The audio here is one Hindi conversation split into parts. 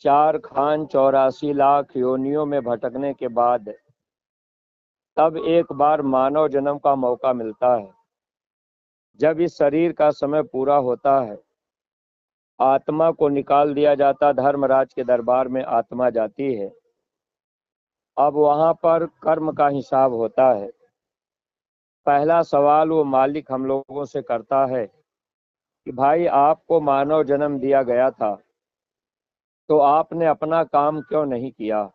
4 खान 84 लाख योनियों में भटकने के बाद तब एक बार मानव जन्म का मौका मिलता है। जब इस शरीर का समय पूरा होता है, आत्मा को निकाल दिया जाता, धर्मराज के दरबार में आत्मा जाती है। अब वहां पर कर्म का हिसाब होता है। पहला सवाल वो मालिक हम लोगों से करता है कि भाई आपको मानव जन्म दिया गया था, तो आपने अपना काम क्यों नहीं किया।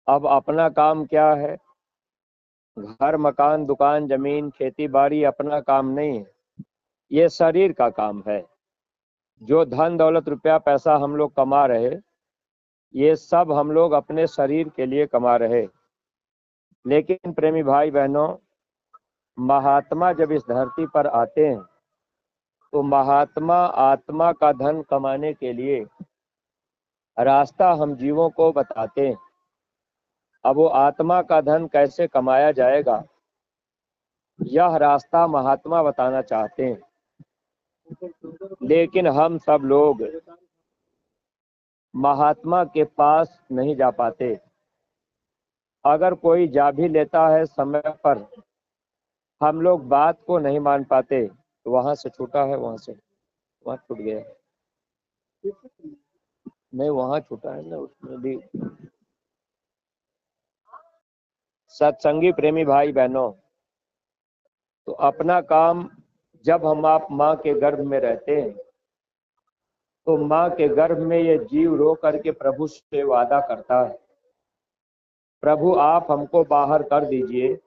अब अपना काम क्या है? घर मकान दुकान जमीन खेती बाड़ी अपना काम नहीं है, ये शरीर का काम है। जो धन दौलत रुपया पैसा हम लोग कमा रहे, ये सब हम लोग अपने शरीर के लिए कमा रहे। लेकिन प्रेमी भाई बहनों, महात्मा जब इस धरती पर आते हैं तो महात्मा आत्मा का धन कमाने के लिए रास्ता हम जीवों को बताते हैं। अब वो आत्मा का धन कैसे कमाया जाएगा, यह रास्ता महात्मा बताना चाहते हैं। लेकिन हम सब लोग महात्मा के पास नहीं जा पाते। अगर कोई जा भी लेता है समय पर, हम लोग बात को नहीं मान पाते। तो वहां से छूटा है, वहां छूट गया, नहीं वहां छूटा है ना, उसमें भी। सत्संगी प्रेमी भाई बहनों, तो अपना काम जब हम आप माँ के गर्भ में रहते हैं, तो माँ के गर्भ में ये जीव रो करके प्रभु से वादा करता है, प्रभु आप हमको बाहर कर दीजिए।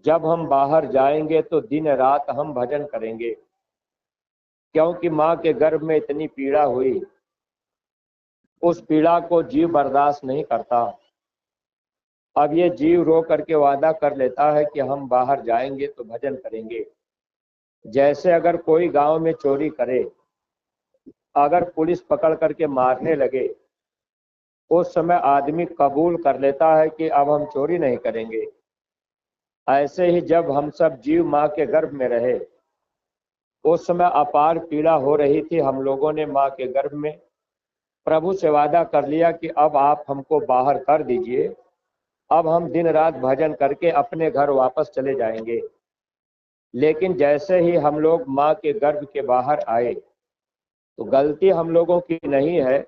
जब हम बाहर जाएंगे तो दिन रात हम भजन करेंगे, क्योंकि माँ के गर्भ में इतनी पीड़ा हुई, उस पीड़ा को जीव बर्दाश्त नहीं करता। अब ये जीव रो करके वादा कर लेता है कि हम बाहर जाएंगे तो भजन करेंगे। जैसे अगर कोई गांव में चोरी करे, अगर पुलिस पकड़ करके मारने लगे, उस समय आदमी कबूल कर लेता है कि अब हम चोरी नहीं करेंगे। ऐसे ही जब हम सब जीव माँ के गर्भ में रहे, उस समय अपार पीड़ा हो रही थी। हम लोगों ने माँ के गर्भ में प्रभु से वादा कर लिया कि अब आप हमको बाहर कर दीजिए, अब हम दिन रात भजन करके अपने घर वापस चले जाएंगे। लेकिन जैसे ही हम लोग माँ के गर्भ के बाहर आए, तो गलती हम लोगों की नहीं है।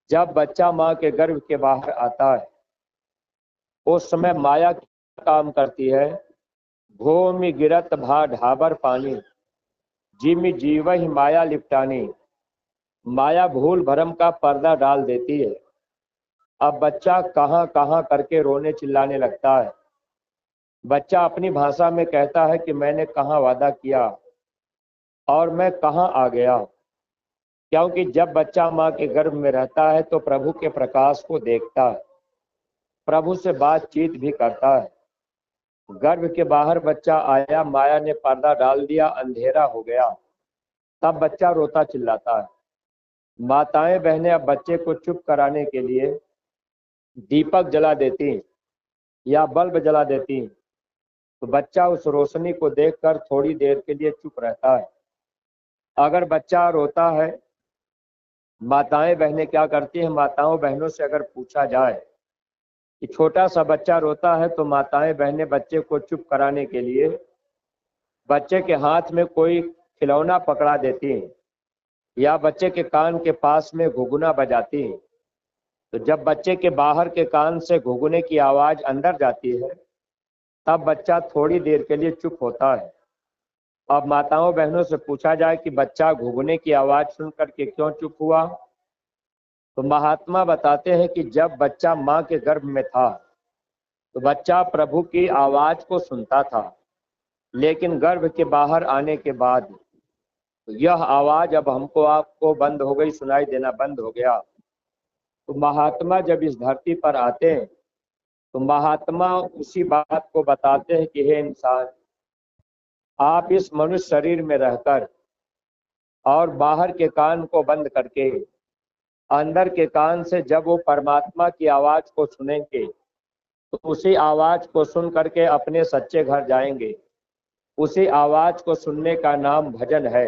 जब बच्चा माँ के गर्भ के बाहर आता है, उस समय माया काम करती है, भूमि गिरत भा ढाबर पानी, जिमि जीव ही माया लिपटानी। माया भूल भरम का पर्दा डाल देती है। अब बच्चा कहाँ कहाँ करके रोने चिल्लाने लगता है। बच्चा अपनी भाषा में कहता है कि मैंने कहाँ वादा किया और मैं कहाँ आ गया। क्योंकि जब बच्चा माँ के गर्भ में रहता है तो प्रभु के प्रकाश को देखता है, प्रभु से बातचीत भी करता है। गर्भ के बाहर बच्चा आया, माया ने पर्दा डाल दिया, अंधेरा हो गया, तब बच्चा रोता चिल्लाता है। माताएं बहनें अब बच्चे को चुप कराने के लिए दीपक जला देती या बल्ब जला देती, तो बच्चा उस रोशनी को देखकर थोड़ी देर के लिए चुप रहता है। अगर बच्चा रोता है, माताएं बहनें क्या करती हैं, माताओं बहनों से अगर पूछा जाए कि छोटा सा बच्चा रोता है, तो माताएं बहनें बच्चे को चुप कराने के लिए बच्चे के हाथ में कोई खिलौना पकड़ा देती हैं या बच्चे के कान के पास में घुघुना बजाती हैं। तो जब बच्चे के बाहर के कान से घुघुने की आवाज अंदर जाती है, तब बच्चा थोड़ी देर के लिए चुप होता है। अब माताओं बहनों से पूछा जाए कि बच्चा घुघुने की आवाज सुन करके क्यों चुप हुआ, तो महात्मा बताते हैं कि जब बच्चा माँ के गर्भ में था तो बच्चा प्रभु की आवाज को सुनता था, लेकिन गर्भ के बाहर आने के बाद यह आवाज अब हमको आपको बंद हो गई, सुनाई देना बंद हो गया। तो महात्मा जब इस धरती पर आते हैं तो महात्मा उसी बात को बताते हैं कि हे इंसान, आप इस मनुष्य शरीर में रहकर और बाहर के कान को बंद करके अंदर के कान से जब वो परमात्मा की आवाज को सुनेंगे, तो उसी आवाज को सुन करके अपने सच्चे घर जाएंगे। उसी आवाज को सुनने का नाम भजन है।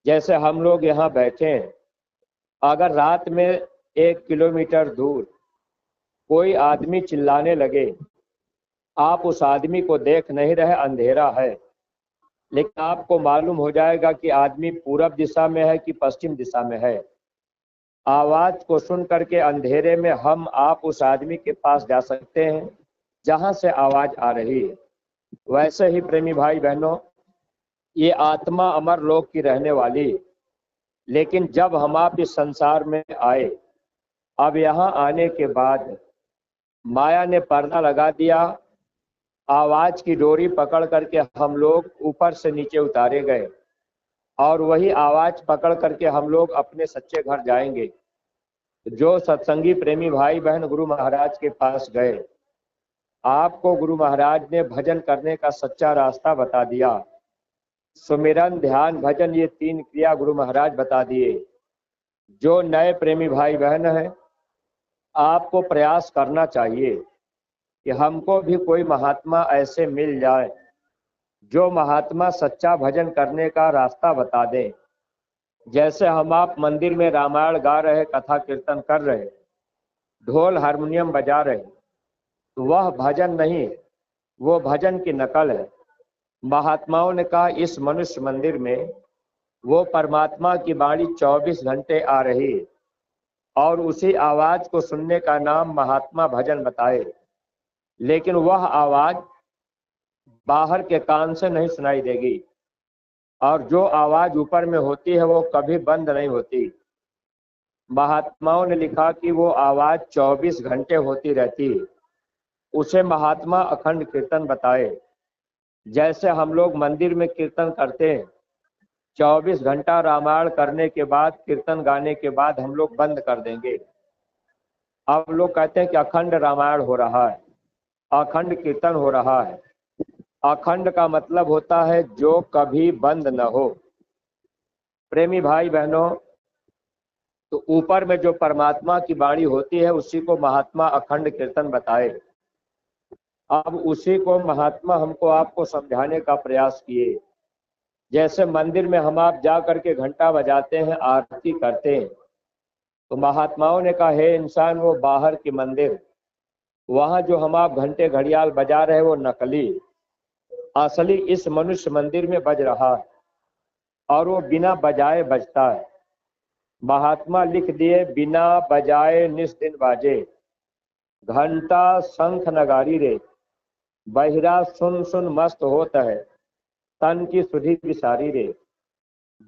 जैसे हम लोग यहाँ बैठे हैं, अगर रात में 1 किलोमीटर दूर कोई आदमी चिल्लाने लगे, आप उस आदमी को देख नहीं रहे, अंधेरा है, लेकिन आपको मालूम हो जाएगा कि आदमी पूरब दिशा में है कि पश्चिम दिशा में है। आवाज को सुन करके अंधेरे में हम आप उस आदमी के पास जा सकते हैं जहां से आवाज आ रही है। वैसे ही प्रेमी भाई बहनों, ये आत्मा अमर लोक की रहने वाली, लेकिन जब हम आप इस संसार में आए, अब यहाँ आने के बाद माया ने पर्दा लगा दिया, आवाज की डोरी पकड़ करके हम लोग ऊपर से नीचे उतारे गए और वही आवाज पकड़ करके हम लोग अपने सच्चे घर जाएंगे। जो सत्संगी प्रेमी भाई बहन गुरु महाराज के पास गए, आपको गुरु महाराज ने भजन करने का सच्चा रास्ता बता दिया। सुमिरन, ध्यान, भजन, ये 3 क्रिया गुरु महाराज बता दिए। जो नए प्रेमी भाई बहन हैं, आपको प्रयास करना चाहिए कि हमको भी कोई महात्मा ऐसे मिल जाए जो महात्मा सच्चा भजन करने का रास्ता बता दें। जैसे हम आप मंदिर में रामायण गा रहे, कथा कीर्तन कर रहे, ढोल हारमोनियम बजा रहे, तो वह भजन नहीं, वो भजन की नकल है। महात्माओं ने कहा इस मनुष्य मंदिर में वो परमात्मा की वाणी 24 घंटे आ रही है और उसी आवाज को सुनने का नाम महात्मा भजन बताए, लेकिन वह आवाज बाहर के कान से नहीं सुनाई देगी और जो आवाज ऊपर में होती है वो कभी बंद नहीं होती। महात्माओं ने लिखा कि वो आवाज 24 घंटे होती रहती है, उसे महात्मा अखंड कीर्तन बताए। जैसे हम लोग मंदिर में कीर्तन करते हैं, 24 घंटा रामायण करने के बाद, कीर्तन गाने के बाद हम लोग बंद कर देंगे। अब लोग कहते हैं कि अखंड रामायण हो रहा है, अखंड कीर्तन हो रहा है। अखंड का मतलब होता है जो कभी बंद न हो। प्रेमी भाई बहनों, तो ऊपर में जो परमात्मा की वाणी होती है उसी को महात्मा अखंड कीर्तन बताए। अब उसी को महात्मा हमको आपको समझाने का प्रयास किए। जैसे मंदिर में हम आप जा करके घंटा बजाते हैं, आरती करते हैं, तो महात्माओं ने कहा हे इंसान, वो बाहर की मंदिर, वहां जो हम आप घंटे घड़ियाल बजा रहे वो नकली, असली इस मनुष्य मंदिर में बज रहा है और वो बिना बजाए बजता है। महात्मा लिख दिए बिना बजाए निस दिन बाजे, घंटा शंख नगारी रे, बहिरा सुन सुन मस्त होता है, तन की सुधि विसारी रे।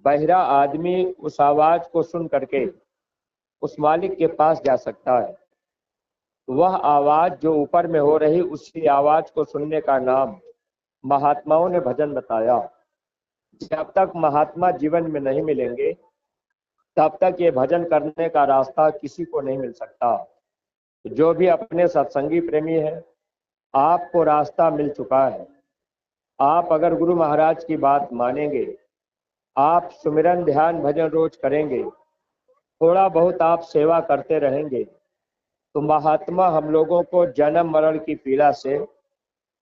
बहिरा आदमी उस आवाज को सुन करके उस मालिक के पास जा सकता है। वह आवाज जो ऊपर में हो रही, उसी आवाज को सुनने का नाम महात्माओं ने भजन बताया। जब तक महात्मा जीवन में नहीं मिलेंगे तब तक ये भजन करने का रास्ता किसी को नहीं मिल सकता। जो भी अपने सत्संगी प्रेमी है, आपको रास्ता मिल चुका है। आप अगर गुरु महाराज की बात मानेंगे, आप सुमिरन ध्यान भजन रोज करेंगे, थोड़ा बहुत आप सेवा करते रहेंगे, तो महात्मा हम लोगों को जन्म मरण की पीड़ा से,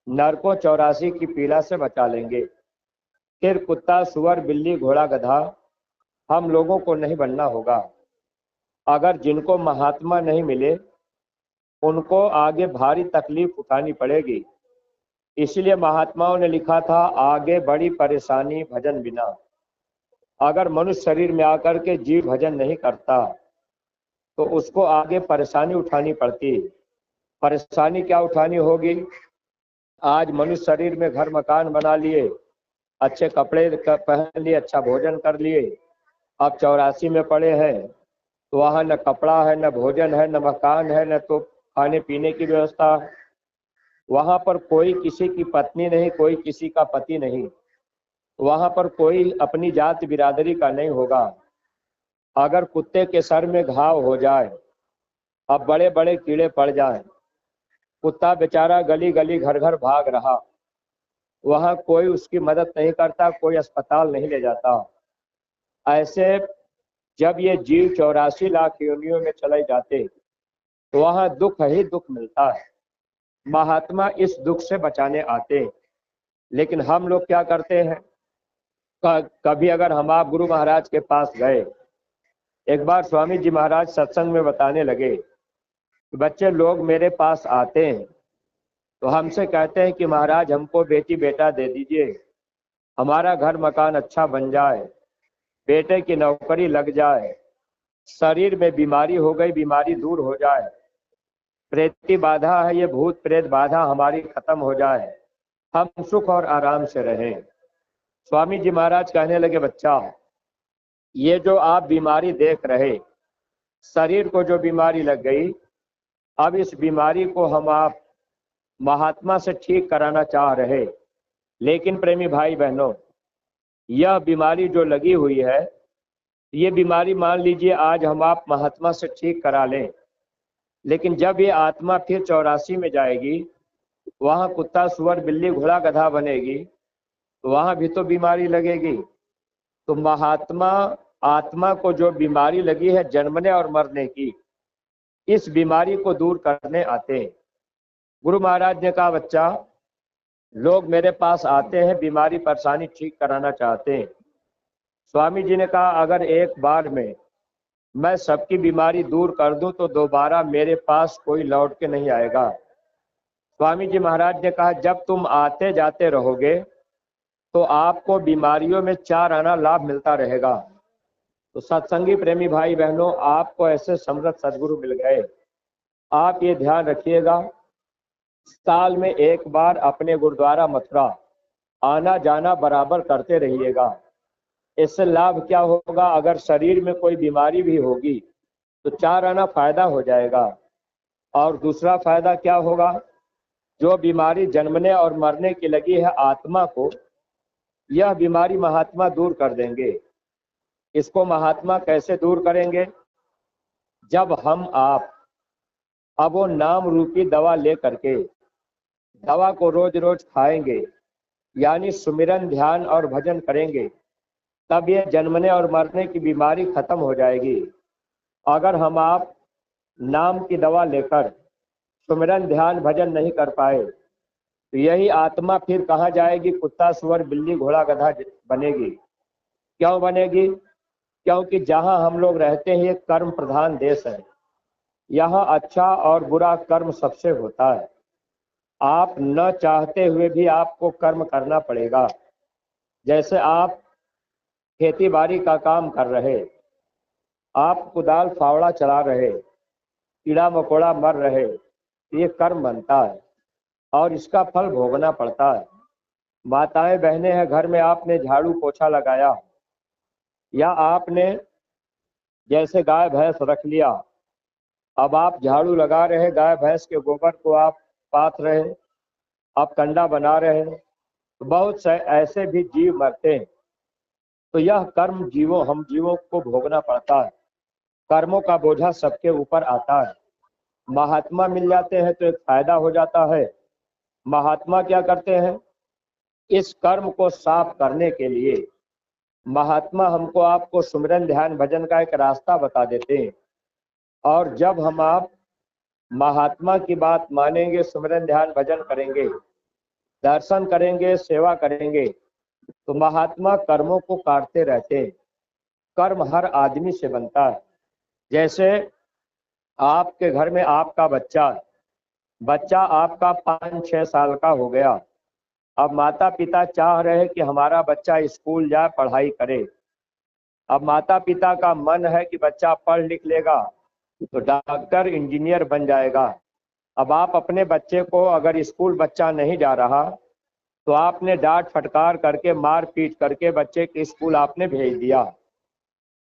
नरकों 84 की पीड़ा से बचा लेंगे। फिर कुत्ता, सुअर, बिल्ली, घोड़ा, गधा हम लोगों को नहीं बनना होगा। अगर जिनको महात्मा नहीं मिले उनको आगे भारी तकलीफ उठानी पड़ेगी। इसलिए महात्माओं ने लिखा था आगे बड़ी परेशानी भजन बिना। अगर मनुष्य शरीर में आकर के जीव भजन नहीं करता तो उसको आगे परेशानी उठानी पड़ती। परेशानी क्या उठानी होगी? आज मनुष्य शरीर में घर मकान बना लिए, अच्छे कपड़े पहन लिए, अच्छा भोजन कर लिए, अब 84 में पड़े हैं, तो वहाँ न कपड़ा है, न भोजन है, न मकान है, न तो खाने पीने की व्यवस्था। वहाँ पर कोई किसी की पत्नी नहीं, कोई किसी का पति नहीं, वहाँ पर कोई अपनी जात बिरादरी का नहीं होगा। अगर कुत्ते के सर में घाव हो जाए, अब बड़े बड़े कीड़े पड़ जाए, कुत्ता बेचारा गली गली घर घर भाग रहा, वहाँ कोई उसकी मदद नहीं करता, कोई अस्पताल नहीं ले जाता। ऐसे जब ये जीव 84 लाख योनियों में चले जाते तो वहाँ दुख ही दुख मिलता है। महात्मा इस दुख से बचाने आते हैं, लेकिन हम लोग क्या करते हैं? कभी अगर हम आप गुरु महाराज के पास गए, एक बार स्वामी जी महाराज सत्संग में बताने लगे कि बच्चे लोग मेरे पास आते हैं तो हमसे कहते हैं कि महाराज हमको बेटी बेटा दे दीजिए, हमारा घर मकान अच्छा बन जाए, बेटे की नौकरी लग जाए, शरीर में बीमारी हो गई बीमारी दूर हो जाए, प्रेती बाधा है ये भूत प्रेत बाधा हमारी खत्म हो जाए, हम सुख और आराम से रहें। स्वामी जी महाराज कहने लगे बच्चा, ये जो आप बीमारी देख रहे, शरीर को जो बीमारी लग गई, अब इस बीमारी को हम आप महात्मा से ठीक कराना चाह रहे। लेकिन प्रेमी भाई बहनों, यह बीमारी जो लगी हुई है, ये बीमारी मान लीजिए आज हम आप महात्मा से ठीक करा लें, लेकिन जब ये आत्मा फिर 84 में जाएगी, वहां कुत्ता सुअर बिल्ली घोड़ा गधा बनेगी, तो वहां भी तो बीमारी लगेगी। तो महात्मा आत्मा को जो बीमारी लगी है जन्मने और मरने की, इस बीमारी को दूर करने आते हैं। गुरु महाराज ने कहा बच्चा, लोग मेरे पास आते हैं बीमारी परेशानी ठीक कराना चाहते हैं। स्वामी जी ने कहा अगर एक बार में मैं सबकी बीमारी दूर कर दूं तो दोबारा मेरे पास कोई लौट के नहीं आएगा। स्वामी जी महाराज ने कहा जब तुम आते जाते रहोगे तो आपको बीमारियों में 4 आना लाभ मिलता रहेगा। तो सत्संगी प्रेमी भाई बहनों, आपको ऐसे समर्थ सदगुरु मिल गए, आप ये ध्यान रखिएगा, साल में एक बार अपने गुरुद्वारा मथुरा आना जाना बराबर करते रहिएगा। इससे लाभ क्या होगा, अगर शरीर में कोई बीमारी भी होगी तो 4 आना फायदा हो जाएगा। और दूसरा फायदा क्या होगा, जो बीमारी जन्मने और मरने की लगी है आत्मा को, यह बीमारी महात्मा दूर कर देंगे। इसको महात्मा कैसे दूर करेंगे, जब हम आप अब वो नाम रूपी दवा ले करके दवा को रोज रोज खाएंगे, यानी सुमिरन ध्यान और भजन करेंगे, तब ये जन्मने और मरने की बीमारी खत्म हो जाएगी। अगर हम आप नाम की दवा लेकर सुमिरन ध्यान भजन नहीं कर पाए तो यही आत्मा फिर कहाँ जाएगी, कुत्ता सुअर बिल्ली घोड़ा गधा बनेगी। क्यों बनेगी, क्योंकि जहाँ हम लोग रहते हैं ये कर्म प्रधान देश है, यहाँ अच्छा और बुरा कर्म सबसे होता है। आप न चाहते हुए भी आपको कर्म करना पड़ेगा। जैसे आप खेती बाड़ी का काम कर रहे, आप कुदाल फावड़ा चला रहे, कीड़ा मकोड़ा मर रहे, ये कर्म बनता है और इसका फल भोगना पड़ता है। माताएं बहनें हैं, घर में आपने झाड़ू पोछा लगाया, या आपने जैसे गाय भैंस रख लिया, अब आप झाड़ू लगा रहे, गाय भैंस के गोबर को आप पाथ रहे, आप कंडा बना रहे, तो बहुत से ऐसे भी जीव मरते हैं। तो यह कर्म हम जीवों को भोगना पड़ता है, कर्मों का बोझा सबके ऊपर आता है। महात्मा मिल जाते हैं तो एक फायदा हो जाता है। महात्मा क्या करते हैं, इस कर्म को साफ करने के लिए महात्मा हमको आपको सुमिरन ध्यान भजन का एक रास्ता बता देते हैं। और जब हम आप महात्मा की बात मानेंगे, सुमिरन ध्यान भजन करेंगे, दर्शन करेंगे, सेवा करेंगे, तो महात्मा कर्मों को काटते रहते हैं। कर्म हर आदमी से बनता है। जैसे आपके घर में आपका बच्चा आपका 5-6 साल का हो गया, अब माता पिता चाह रहे हैं कि हमारा बच्चा स्कूल जाए, पढ़ाई करे। अब माता पिता का मन है कि बच्चा पढ़ लिख लेगा तो डॉक्टर इंजीनियर बन जाएगा। अब आप अपने बच्चे को, अगर स्कूल बच्चा नहीं जा रहा तो आपने डांट फटकार करके मार पीट करके बच्चे के स्कूल आपने भेज दिया।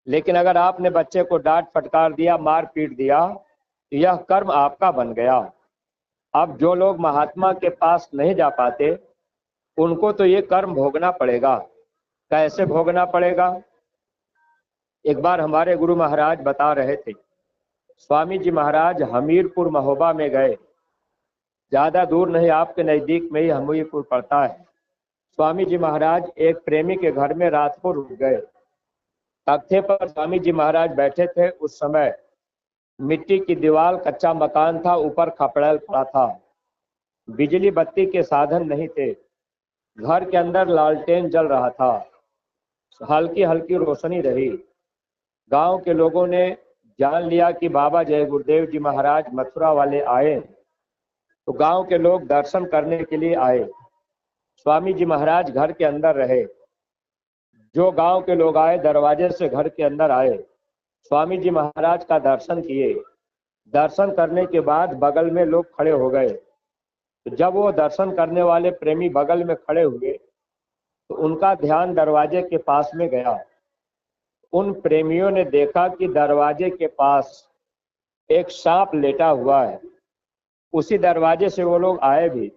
लेकिन अगर आपने बच्चे को डांट फटकार दिया, मार पीट दिया, तो यह कर्म आपका बन गया। अब जो लोग महात्मा के पास नहीं जा पाते उनको तो ये कर्म भोगना पड़ेगा। कैसे भोगना पड़ेगा, एक बार हमारे गुरु महाराज बता रहे थे, स्वामी जी महाराज हमीरपुर महोबा में गए, ज्यादा दूर नहीं, आपके नजदीक में ही हमीरपुर पड़ता है। स्वामी जी महाराज एक प्रेमी के घर में रात को रुक गए। तख्ते पर स्वामी जी महाराज बैठे थे। उस समय मिट्टी की दीवार, कच्चा मकान था, ऊपर खपड़ेल पड़ा था, बिजली बत्ती के साधन नहीं थे। घर के अंदर लालटेन जल रहा था, हल्की हल्की रोशनी रही। गांव के लोगों ने जान लिया कि बाबा जय गुरुदेव जी महाराज मथुरा वाले आए, तो गांव के लोग दर्शन करने के लिए आए। स्वामी जी महाराज घर के अंदर रहे। जो गांव के लोग आए दरवाजे से घर के अंदर आए, स्वामी जी महाराज का दर्शन किए। दर्शन करने के बाद बगल में लोग खड़े हो गए। तो जब वो दर्शन करने वाले प्रेमी बगल में खड़े हुए तो उनका ध्यान दरवाजे के पास में गया। उन प्रेमियों ने देखा कि दरवाजे के पास एक सांप लेटा हुआ है। उसी दरवाजे से वो लोग आए भी।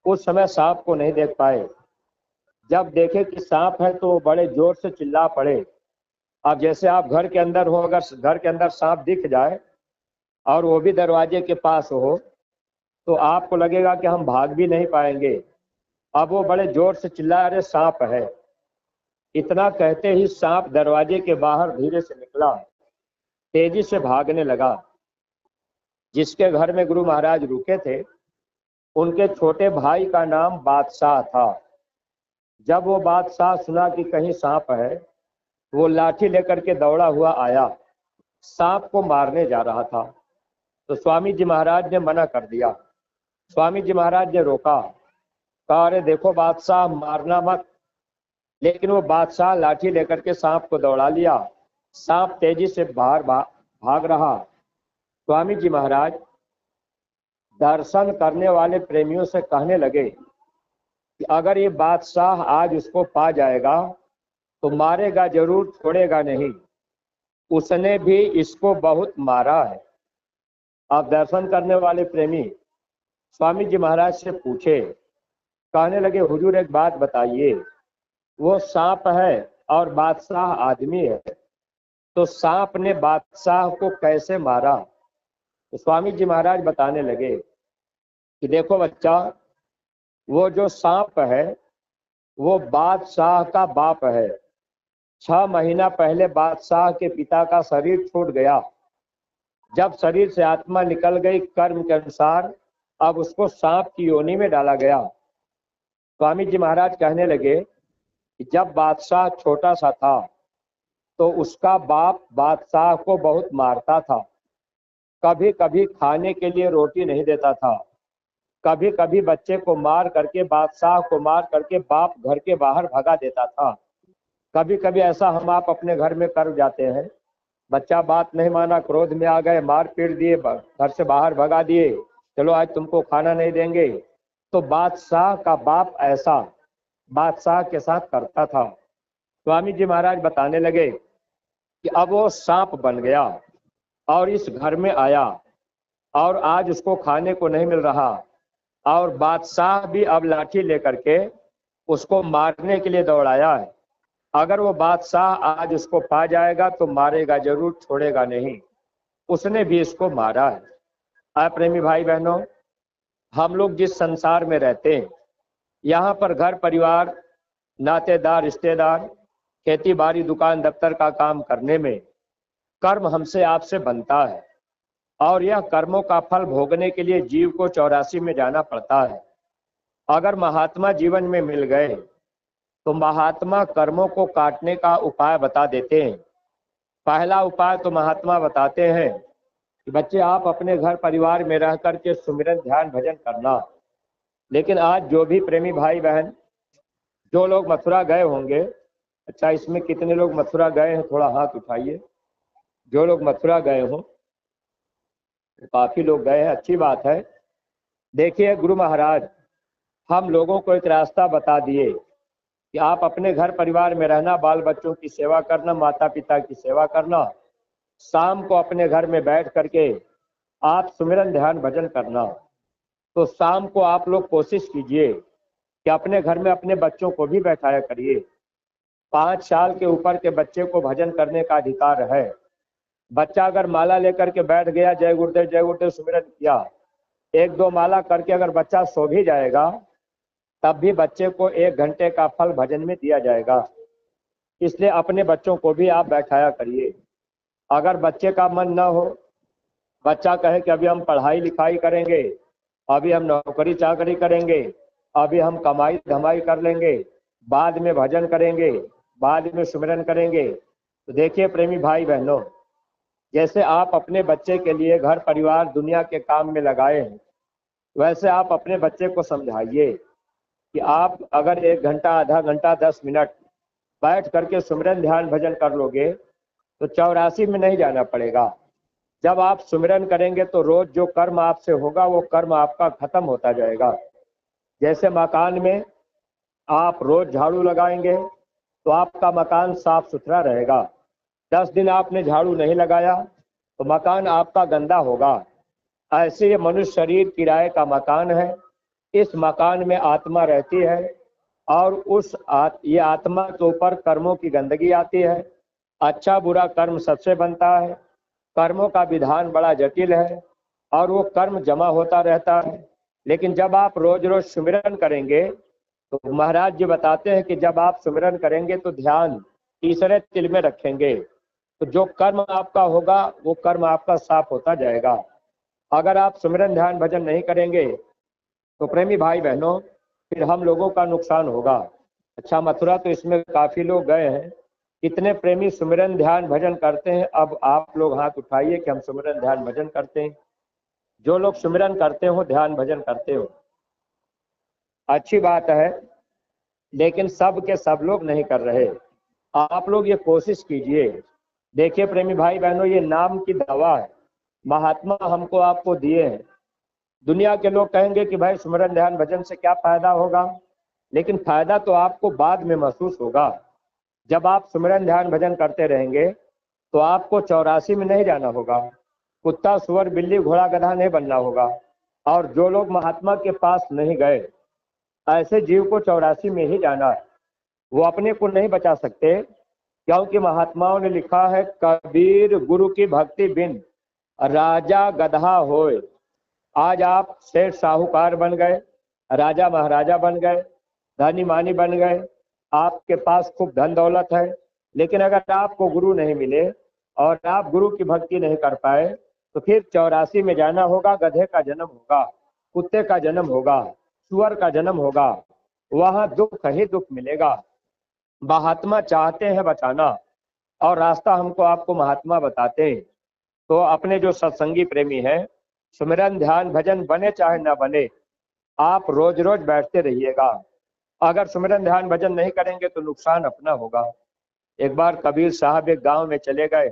उस समय सांप को नहीं देख पाए। जब देखे कि सांप है तो वो बड़े जोर से चिल्ला पड़े। अब जैसे आप घर के अंदर हो, अगर घर के अंदर सांप दिख जाए और वो भी दरवाजे के पास हो तो आपको लगेगा कि हम भाग भी नहीं पाएंगे। अब वो बड़े जोर से चिल्ला, अरे सांप है। इतना कहते ही सांप दरवाजे के बाहर धीरे से निकला, तेजी से भागने लगा। जिसके घर में गुरु महाराज रुके थे उनके छोटे भाई का नाम बादशाह था। जब वो बादशाह सुना कि कहीं सांप है, वो लाठी लेकर के दौड़ा हुआ आया, सांप को मारने जा रहा था। तो स्वामी जी महाराज ने मना कर दिया। स्वामी जी महाराज ने रोका, कहा अरे देखो बादशाह, मारना मत। लेकिन वो बादशाह लाठी लेकर के सांप को दौड़ा लिया। सांप तेजी से बाहर भाग रहा। स्वामी जी महाराज दर्शन करने वाले प्रेमियों से कहने लगे कि अगर ये बादशाह आज उसको पा जाएगा तो मारेगा जरूर, छोड़ेगा नहीं। उसने भी इसको बहुत मारा है। अब दर्शन करने वाले प्रेमी स्वामी जी महाराज से पूछे, कहने लगे हुजूर एक बात बताइए, वो सांप है और बादशाह आदमी है, तो सांप ने बादशाह को कैसे मारा? तो स्वामी जी महाराज बताने लगे कि देखो बच्चा, वो जो सांप है वो बादशाह का बाप है। 6 महीना पहले बादशाह के पिता का शरीर छूट गया। जब शरीर से आत्मा निकल गई कर्म के अनुसार, अब उसको सांप की योनि में डाला गया। स्वामी जी महाराज कहने लगे कि जब बादशाह छोटा सा था तो उसका बाप बादशाह को बहुत मारता था। कभी कभी खाने के लिए रोटी नहीं देता था। कभी कभी बच्चे को मार करके, बादशाह को मार करके बाप घर के बाहर भगा देता था। कभी कभी ऐसा हम आप अपने घर में कर जाते हैं, बच्चा बात नहीं माना, क्रोध में आ गए, मार पीट दिए, घर से बाहर भगा दिए, चलो आज तुमको खाना नहीं देंगे। तो बादशाह का बाप ऐसा बादशाह के साथ करता था। स्वामी जी महाराज बताने लगे कि अब वो सांप बन गया और इस घर में आया और आज उसको खाने को नहीं मिल रहा, और बादशाह भी अब लाठी लेकर के उसको मारने के लिए दौड़ाया है। अगर वो बादशाह आज उसको पा जाएगा तो मारेगा जरूर, छोड़ेगा नहीं। उसने भी इसको मारा है। आप प्रेमी भाई बहनों, हम लोग जिस संसार में रहते हैं, यहाँ पर घर परिवार, नातेदार, रिश्तेदार, खेती बाड़ी, दुकान दफ्तर का काम करने में कर्म हमसे आपसे बनता है और यह कर्मों का फल भोगने के लिए जीव को 84 में जाना पड़ता है। अगर महात्मा जीवन में मिल गए तो महात्मा कर्मों को काटने का उपाय बता देते हैं। पहला उपाय तो महात्मा बताते हैं कि बच्चे आप अपने घर परिवार में रह करके सुमिरन ध्यान भजन करना। लेकिन आज जो भी प्रेमी भाई बहन, जो लोग मथुरा गए होंगे, अच्छा इसमें कितने लोग मथुरा गए हैं, थोड़ा हाथ उठाइए। जो लोग मथुरा गए हों, काफी लोग गए हैं, अच्छी बात है। देखिए गुरु महाराज हम लोगों को एक रास्ता बता दिए कि आप अपने घर परिवार में रहना, बाल बच्चों की सेवा करना, माता पिता की सेवा करना, शाम को अपने घर में बैठ करके आप सुमिरन ध्यान भजन करना। तो शाम को आप लोग कोशिश कीजिए कि अपने घर में अपने बच्चों को भी बैठाया करिए। 5 साल के ऊपर के बच्चे को भजन करने का अधिकार है। बच्चा अगर माला लेकर के बैठ गया, जय गुरुदेव सुमिरन किया, 1-2 माला करके अगर बच्चा सो भी जाएगा तब भी बच्चे को 1 घंटे का फल भजन में दिया जाएगा। इसलिए अपने बच्चों को भी आप बैठाया करिए। अगर बच्चे का मन न हो, बच्चा कहे कि अभी हम पढ़ाई लिखाई करेंगे, अभी हम नौकरी चाकरी करेंगे, अभी हम कमाई धमाई कर लेंगे, बाद में भजन करेंगे, बाद में सुमिरन करेंगे, तो देखिए प्रेमी भाई बहनों, जैसे आप अपने बच्चे के लिए घर परिवार दुनिया के काम में लगाए हैं, वैसे आप अपने बच्चे को समझाइए कि आप अगर 1 घंटा, आधा घंटा, 10 मिनट बैठ करके सुमिरन ध्यान भजन कर लोगे तो 84 में नहीं जाना पड़ेगा। जब आप सुमिरन करेंगे तो रोज जो कर्म आपसे होगा वो कर्म आपका खत्म होता जाएगा। जैसे मकान में आप रोज झाड़ू लगाएंगे तो आपका मकान साफ सुथरा रहेगा। 10 दिन आपने झाड़ू नहीं लगाया तो मकान आपका गंदा होगा। ऐसे ये मनुष्य शरीर किराए का मकान है। इस मकान में आत्मा रहती है और ये आत्मा के ऊपर कर्मों की गंदगी आती है। अच्छा बुरा कर्म सबसे बनता है। कर्मों का विधान बड़ा जटिल है और वो कर्म जमा होता रहता है। लेकिन जब आप रोज रोज सुमिरन करेंगे तो महाराज जी बताते हैं कि जब आप सुमिरन करेंगे तो ध्यान तीसरे तिल में रखेंगे तो जो कर्म आपका होगा वो कर्म आपका साफ होता जाएगा। अगर आप सुमिरन ध्यान भजन नहीं करेंगे तो प्रेमी भाई बहनों फिर हम लोगों का नुकसान होगा। अच्छा, मथुरा तो इसमें काफी लोग गए हैं। कितने प्रेमी सुमिरन ध्यान भजन करते हैं? अब आप लोग हाथ उठाइए कि हम सुमिरन ध्यान भजन करते हैं। जो लोग सुमिरन करते हो, ध्यान भजन करते हो, अच्छी बात है, लेकिन सब के सब लोग नहीं कर रहे। आप लोग ये कोशिश कीजिए। देखिए प्रेमी भाई बहनों, ये नाम की दवा है, महात्मा हमको आपको दिए हैं। दुनिया के लोग कहेंगे कि भाई सुमिरन ध्यान भजन से क्या फायदा होगा, लेकिन फायदा तो आपको बाद में महसूस होगा। जब आप सुमिरन ध्यान भजन करते रहेंगे तो आपको 84 में नहीं जाना होगा। कुत्ता सुअर बिल्ली घोड़ा गधा नहीं बनना होगा। और जो लोग महात्मा के पास नहीं गए, ऐसे जीव को 84 में ही जाना है। वो अपने को नहीं बचा सकते, क्योंकि महात्माओं ने लिखा है, कबीर गुरु की भक्ति बिन राजा गधा होए। आज आप सेठ साहूकार बन गए, राजा महाराजा बन गए, धनी मानी बन गए, आपके पास खूब धन दौलत है, लेकिन अगर आपको गुरु नहीं मिले और आप गुरु की भक्ति नहीं कर पाए तो फिर 84 में जाना होगा। गधे का जन्म होगा, कुत्ते का जन्म होगा, सुअर का जन्म होगा, वहां दुख ही दुख मिलेगा। महात्मा चाहते हैं बचाना और रास्ता हमको आपको महात्मा बताते हैं। तो अपने जो सत्संगी प्रेमी हैं, सुमिरन ध्यान भजन बने चाहे ना बने, आप रोज रोज बैठते रहिएगा। अगर सुमिरन ध्यान भजन नहीं करेंगे तो नुकसान अपना होगा। एक बार कबीर साहब एक गांव में चले गए।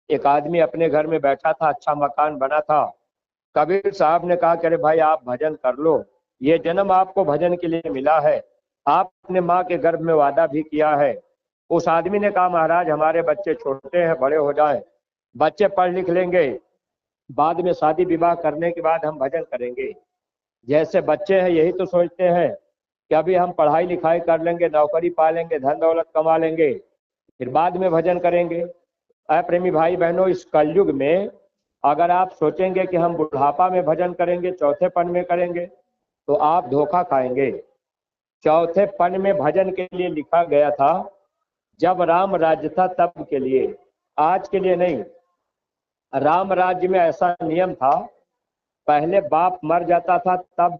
एक आदमी अपने घर में बैठा था, अच्छा मकान बना था। कबीर साहब ने कहा कि अरे भाई आप भजन कर लो, ये जन्म आपको भजन के लिए मिला है, आपने माँ के गर्भ में वादा भी किया है। उस आदमी ने कहा, महाराज हमारे बच्चे छोटे हैं, बड़े हो जाए, बच्चे पढ़ लिख लेंगे, बाद में शादी विवाह करने के बाद हम भजन करेंगे। जैसे बच्चे हैं यही तो सोचते हैं कि अभी हम पढ़ाई लिखाई कर लेंगे, नौकरी पा लेंगे, धन दौलत कमा लेंगे, फिर बाद में भजन करेंगे। प्रेमी भाई बहनों, इस कलयुग में अगर आप सोचेंगे कि हम बुढ़ापा में भजन करेंगे, चौथेपन में करेंगे, तो आप धोखा खाएंगे। चौथेपन में भजन के लिए लिखा गया था, जब राम राज्य था तब के लिए, आज के लिए नहीं। राम राज्य में ऐसा नियम था, पहले बाप मर जाता था तब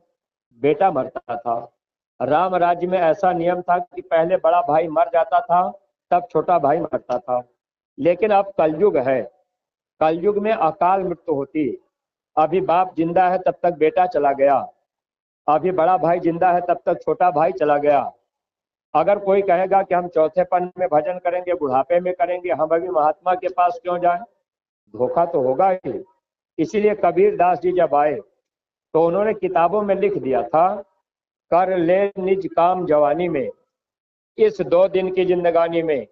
बेटा मरता था। राम राज्य में ऐसा नियम था कि पहले बड़ा भाई मर जाता था तब छोटा भाई मरता था। लेकिन अब कलयुग है, कलयुग में अकाल मृत्यु होती। अभी बाप जिंदा है तब तक बेटा चला गया, अभी बड़ा भाई जिंदा है तब तक छोटा भाई चला गया। अगर कोई कहेगा कि हम चौथेपन में भजन करेंगे, बुढ़ापे में करेंगे, हम अभी महात्मा के पास क्यों जाएं, धोखा तो होगा ही। इसीलिए कबीर दास जी जब आए तो उन्होंने किताबों में लिख दिया था, कर ले निज काम जवानी में, इस 2 दिन की जिंदगानी में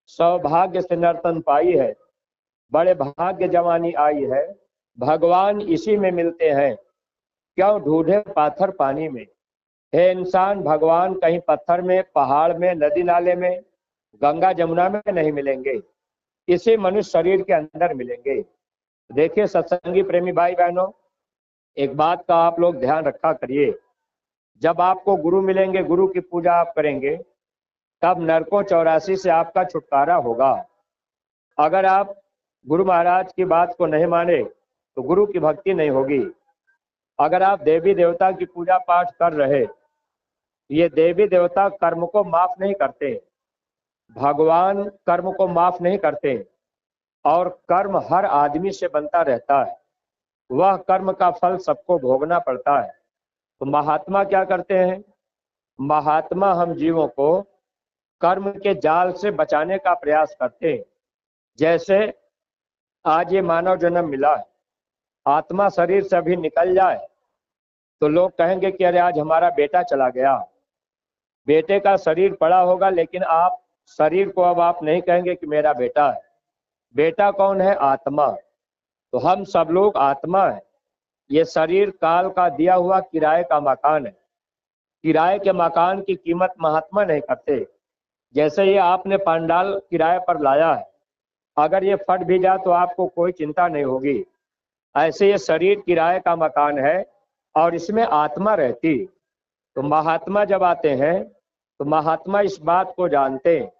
सौभाग्य से नर्तन पाई है, बड़े भाग्य जवानी आई है, भगवान इसी में मिलते हैं, क्यों ढूंढे पाथर पानी में। हे इंसान, भगवान कहीं पत्थर में, पहाड़ में, नदी नाले में, गंगा जमुना में नहीं मिलेंगे, इसी मनुष्य शरीर के अंदर मिलेंगे। देखिए सत्संगी प्रेमी भाई बहनों, एक बात का आप लोग ध्यान रखा करिए, जब आपको गुरु मिलेंगे, गुरु की पूजा आप करेंगे, तब नरकों 84 से आपका छुटकारा होगा। अगर आप गुरु महाराज की बात को नहीं माने तो गुरु की भक्ति नहीं होगी। अगर आप देवी देवता की पूजा पाठ कर रहे, ये देवी देवता कर्म को माफ नहीं करते, भगवान कर्म को माफ नहीं करते और कर्म हर आदमी से बनता रहता है, वह कर्म का फल सबको भोगना पड़ता है। तो महात्मा क्या करते हैं? महात्मा हम जीवों को कर्म के जाल से बचाने का प्रयास करते हैं। जैसे आज ये मानव जन्म मिला है, आत्मा शरीर से अभी निकल जाए तो लोग कहेंगे कि अरे आज हमारा बेटा चला गया। बेटे का शरीर पड़ा होगा, लेकिन आप शरीर को अब आप नहीं कहेंगे कि मेरा बेटा है। बेटा कौन है? आत्मा। तो हम सब लोग आत्मा है। ये शरीर काल का दिया हुआ किराए का मकान है। किराए के मकान की कीमत महात्मा नहीं करते। जैसे ये आपने पंडाल किराए पर लाया है, अगर ये फट भी जाए तो आपको कोई चिंता नहीं होगी। ऐसे ये शरीर किराए का मकान है और इसमें आत्मा रहती। तो महात्मा जब आते हैं तो महात्मा इस बात को जानते हैं,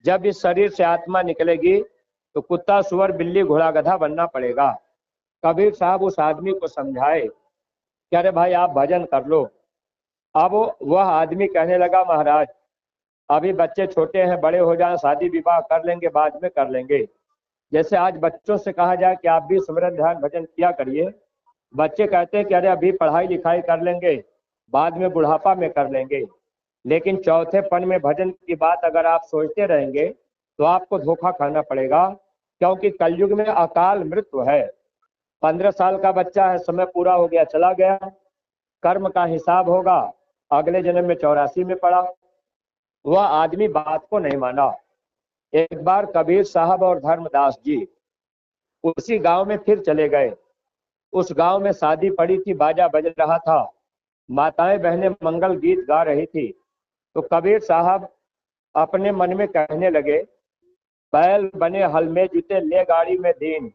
जब इस शरीर से आत्मा निकलेगी तो कुत्ता सुअर बिल्ली घोड़ा गधा बनना पड़ेगा। कबीर साहब उस आदमी को समझाए कि अरे भाई आप भजन कर लो। अब वह आदमी कहने लगा, महाराज अभी बच्चे छोटे हैं, बड़े हो जाएं शादी विवाह कर लेंगे, बाद में कर लेंगे। जैसे आज बच्चों से कहा जाए कि आप भी सुमिरन ध्यान भजन किया करिए, बच्चे कहते हैं कि अरे अभी पढ़ाई लिखाई कर लेंगे, बाद में बुढ़ापा में कर लेंगे। लेकिन चौथेपन में भजन की बात अगर आप सोचते रहेंगे तो आपको धोखा खाना पड़ेगा, क्योंकि कलयुग में अकाल मृत्यु है। 15 साल का बच्चा है, समय पूरा हो गया, चला गया, कर्म का हिसाब होगा, अगले जन्म में 84 में पड़ा। वह आदमी बात को नहीं माना। एक बार कबीर साहब और धर्मदास जी उसी गांव में फिर चले गए। उस गांव में शादी पड़ी थी, बाजा बज रहा था, माताएं बहनें मंगल गीत गा रही थी। तो कबीर साहब अपने मन में कहने लगे, बैल बने हल में जुते ले गाड़ी में दीन,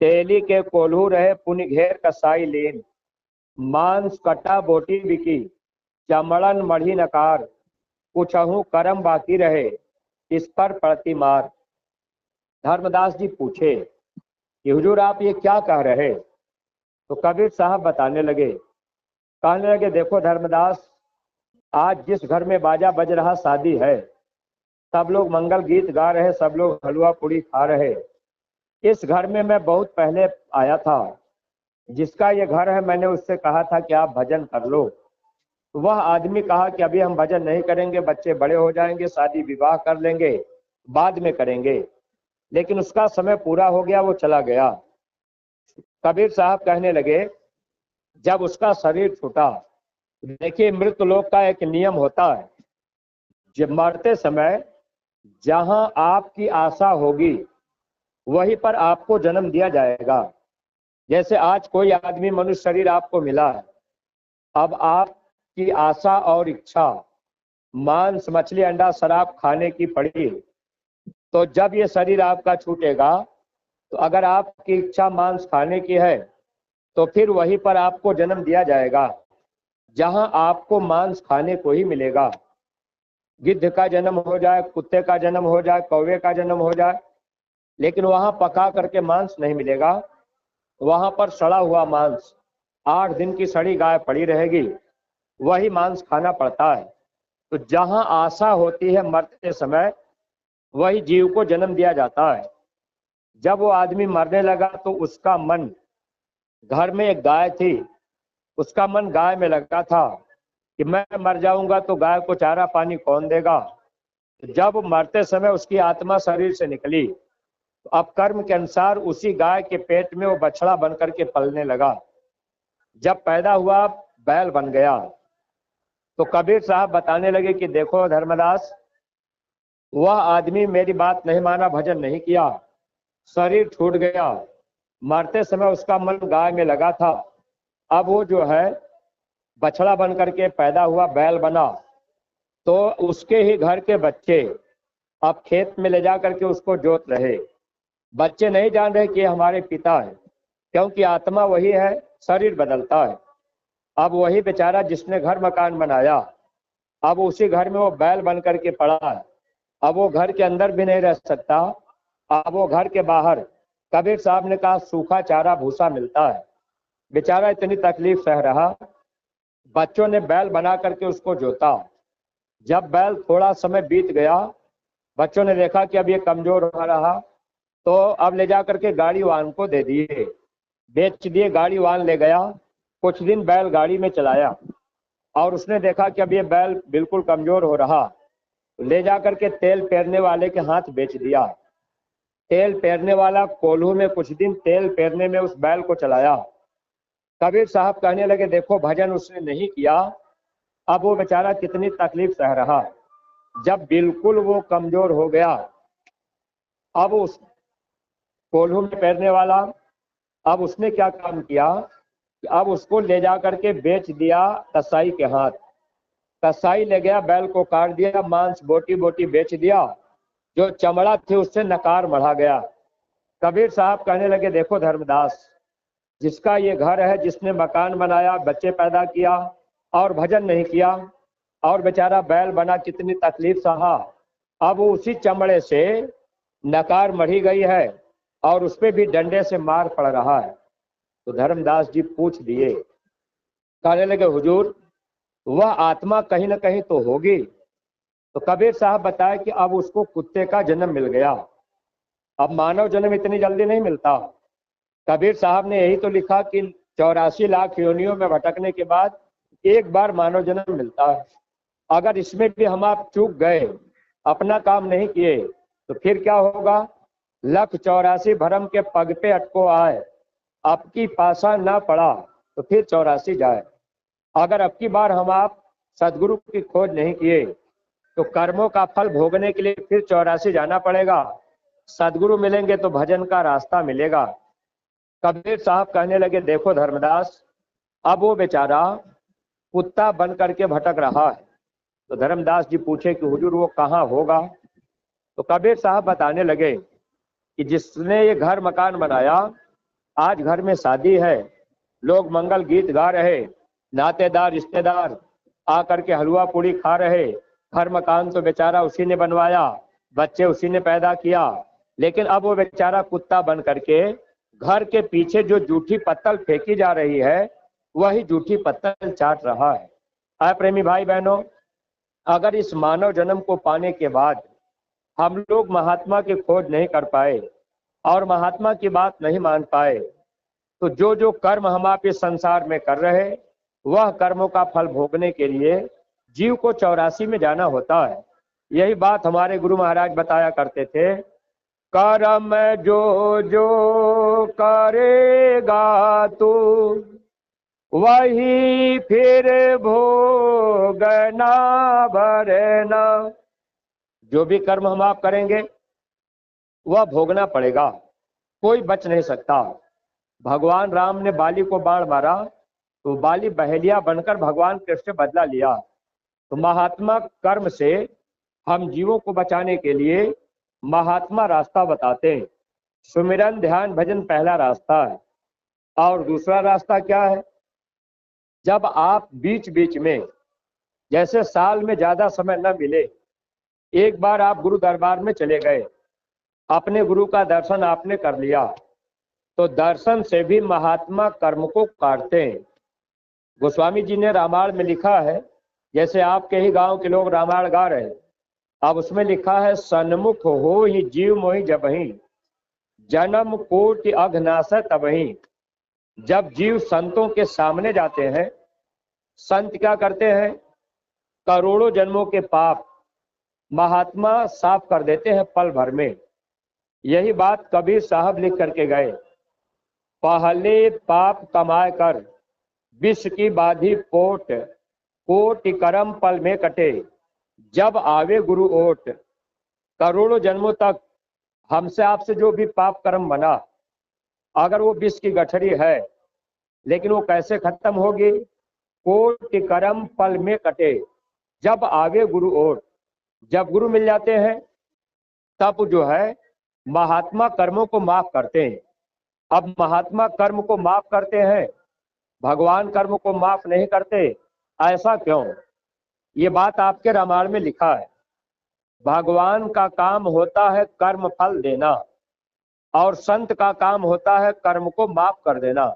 तेली के कोल्हू रहे पुनि घेर कसाई लीन, मांस कटा बोटी बिकी, चमड़न मढ़ी नकार, कुछहू करम बाकी रहे, इस पर पड़ती मार। धर्मदास जी पूछे कि हुजूर आप ये क्या कह रहे? तो कबीर साहब बताने लगे, कहने लगे देखो धर्मदास, आज जिस घर में बाजा बज रहा शादी है, सब लोग मंगल गीत गा रहे, सब लोग हलवा पूड़ी खा रहे। इस घर में मैं बहुत पहले आया था, जिसका ये घर है मैंने उससे कहा था कि आप भजन कर लो। वह आदमी कहा कि अभी हम भजन नहीं करेंगे, बच्चे बड़े हो जाएंगे, शादी विवाह कर लेंगे, बाद में करेंगे। लेकिन उसका समय पूरा हो गया, वो चला गया। कबीर साहब कहने लगे, जब उसका शरीर छूटा, देखिए मृत्यु लोक का एक नियम होता है, जब मरते समय जहां आपकी आशा होगी वहीं पर आपको जन्म दिया जाएगा। जैसे आज कोई आदमी मनुष्य शरीर आपको मिला है, अब आपकी आशा और इच्छा मांस मछली अंडा शराब खाने की पड़ी, तो जब ये शरीर आपका छूटेगा तो अगर आपकी इच्छा मांस खाने की है तो फिर वहीं पर आपको जन्म दिया जाएगा जहां आपको मांस खाने को ही मिलेगा। गिद्ध का जन्म हो जाए, कुत्ते का जन्म हो जाए, कौवे का जन्म हो जाए, लेकिन वहां पका करके मांस नहीं मिलेगा। वहां पर सड़ा हुआ मांस, 8 दिन की सड़ी गाय पड़ी रहेगी, वही मांस खाना पड़ता है। तो जहां आशा होती है मरते समय, वही जीव को जन्म दिया जाता है। जब वो आदमी मरने लगा तो उसका मन, घर में एक गाय थी, उसका मन गाय में लगा था कि मैं मर जाऊंगा तो गाय को चारा पानी कौन देगा। जब मरते समय उसकी आत्मा शरीर से निकली तो अब कर्म के अनुसार उसी गाय के पेट में वो बछड़ा बन करके पलने लगा। जब पैदा हुआ बैल बन गया। तो कबीर साहब बताने लगे कि देखो धर्मदास, वह आदमी मेरी बात नहीं माना, भजन नहीं किया, शरीर छूट गया, मरते समय उसका मन गाय में लगा था, अब वो जो है बछड़ा बन करके पैदा हुआ, बैल बना, तो उसके ही घर के बच्चे अब खेत में ले जा करके उसको जोत रहे। बच्चे नहीं जान रहे कि हमारे पिता है, क्योंकि आत्मा वही है, शरीर बदलता है। अब वही बेचारा जिसने घर मकान बनाया, अब उसी घर में वो बैल बन करके पड़ा है। अब वो घर के अंदर भी नहीं रह सकता, अब वो घर के बाहर, कबीर साहब ने कहा सूखा चारा भूसा मिलता है। बेचारा इतनी तकलीफ सह रहा। बच्चों ने बैल बना करके उसको जोता। जब बैल थोड़ा समय बीत गया बच्चों ने देखा कि अब ये कमजोर हो रहा, तो अब ले जा करके गाड़ी वाहन को दे दिए, बेच दिए। गाड़ी वाहन ले गया, कुछ दिन बैल गाड़ी में चलाया और उसने देखा कि अब ये बैल बिल्कुल कमजोर हो रहा, ले जा करके तेल पेरने वाले के हाथ बेच दिया। तेल पेरने वाला कोल्हू में कुछ दिन तेल पेरने में उस बैल को चलाया। कबीर साहब कहने लगे देखो भजन उसने नहीं किया, अब वो बेचारा कितनी तकलीफ सह रहा है। जब बिल्कुल वो कमजोर हो गया, अब उस कोल्हू में पेरने वाला, अब उसने क्या काम किया कि अब उसको ले जा करके बेच दिया कसाई के हाथ। कसाई ले गया, बैल को काट दिया, मांस बोटी बोटी बेच दिया, जो चमड़ा थी उससे नकार मढ़ा गया। कबीर साहब कहने लगे देखो धर्मदास, जिसका ये घर है, जिसने मकान बनाया, बच्चे पैदा किया और भजन नहीं किया, और बेचारा बैल बना कितनी तकलीफ सहा, अब उसी चमड़े से नकार मढ़ी गई है और उस पर भी डंडे से मार पड़ रहा है। तो धर्मदास जी पूछ दिए, कहने लगे हुजूर वह आत्मा कहीं ना कहीं तो होगी। तो कबीर साहब बताया कि अब उसको कुत्ते का जन्म मिल गया, अब मानव जन्म इतनी जल्दी नहीं मिलता। कबीर साहब ने यही तो लिखा कि 84 लाख योनियों में भटकने के बाद एक बार मानव जन्म मिलता है। अगर इसमें भी हम आप चूक गए, अपना काम नहीं किए, तो फिर क्या होगा? 184 भरम के पग पे अटको आए, अब की पासा ना पड़ा तो फिर 84 जाए। अगर अब की बार हम आप सदगुरु की खोज नहीं किए तो कर्मों का फल भोगने के लिए फिर 84 जाना पड़ेगा। सदगुरु मिलेंगे तो भजन का रास्ता मिलेगा। कबीर साहब कहने लगे देखो धर्मदास, अब वो बेचारा कुत्ता बन करके भटक रहा है। तो धर्मदास जी पूछे कि हुजूर वो कहाँ होगा? तो कबीर साहब बताने लगे कि जिसने ये घर मकान बनाया, आज घर में शादी है, लोग मंगल गीत गा रहे, नातेदार रिश्तेदार आकर के हलवा पूड़ी खा रहे, घर मकान तो बेचारा उसी ने बनवाया, बच्चे उसी ने पैदा किया, लेकिन अब वो बेचारा कुत्ता बन करके घर के पीछे जो जूठी पत्तल फेंकी जा रही है वही जूठी पत्तल चाट रहा है। प्रेमी भाई बहनों, अगर इस मानव जन्म को पाने के बाद हम लोग महात्मा की खोज नहीं कर पाए और महात्मा की बात नहीं मान पाए, तो जो जो कर्म हम आप इस संसार में कर रहे, वह कर्मों का फल भोगने के लिए जीव को 84 में जाना होता है। यही बात हमारे गुरु महाराज बताया करते थे, कर्म जो जो करेगा तू वही फिर भोगना भरना। जो भी कर्म हम आप करेंगे वह भोगना पड़ेगा, कोई बच नहीं सकता। भगवान राम ने बाली को बाण मारा तो बाली बहेलिया बनकर भगवान कृष्ण से बदला लिया। तो महात्मा कर्म से हम जीवों को बचाने के लिए महात्मा रास्ता बताते हैं। सुमिरन ध्यान भजन पहला रास्ता है। और दूसरा रास्ता क्या है? जब आप बीच बीच में, जैसे साल में ज्यादा समय न मिले, एक बार आप गुरु दरबार में चले गए, अपने गुरु का दर्शन आपने कर लिया, तो दर्शन से भी महात्मा कर्म को काटते हैं। गोस्वामी जी ने रामायण में लिखा है, जैसे आपके ही गांव के लोग रामायण गा रहे हैं, अब उसमें लिखा है सन्मुख हो ही जीव मोहि जबहि, जन्म कोटि अघनाश तबहि। जब जीव संतों के सामने जाते हैं, संत क्या करते हैं? करोड़ों जन्मों के पाप महात्मा साफ कर देते हैं पल भर में। यही बात कबीर साहब लिख करके गए, पहले पाप कमाए कर विष की बाधी पोट, कोटि कर्म पल में कटे जब आवे गुरु ओट। करोड़ों जन्मों तक हमसे आपसे जो भी पाप कर्म बना, अगर वो विष की गठरी है, लेकिन वो कैसे खत्म होगी? कोटि कर्म पल में कटे जब आवे गुरु ओट। जब गुरु मिल जाते हैं तब जो है महात्मा कर्मों को माफ करते हैं। अब महात्मा कर्म को माफ करते हैं, भगवान कर्म को माफ नहीं करते, ऐसा क्यों? ये बात आपके रामायण में लिखा है। भगवान का काम होता है कर्म फल देना और संत का काम होता है कर्म को माफ कर देना।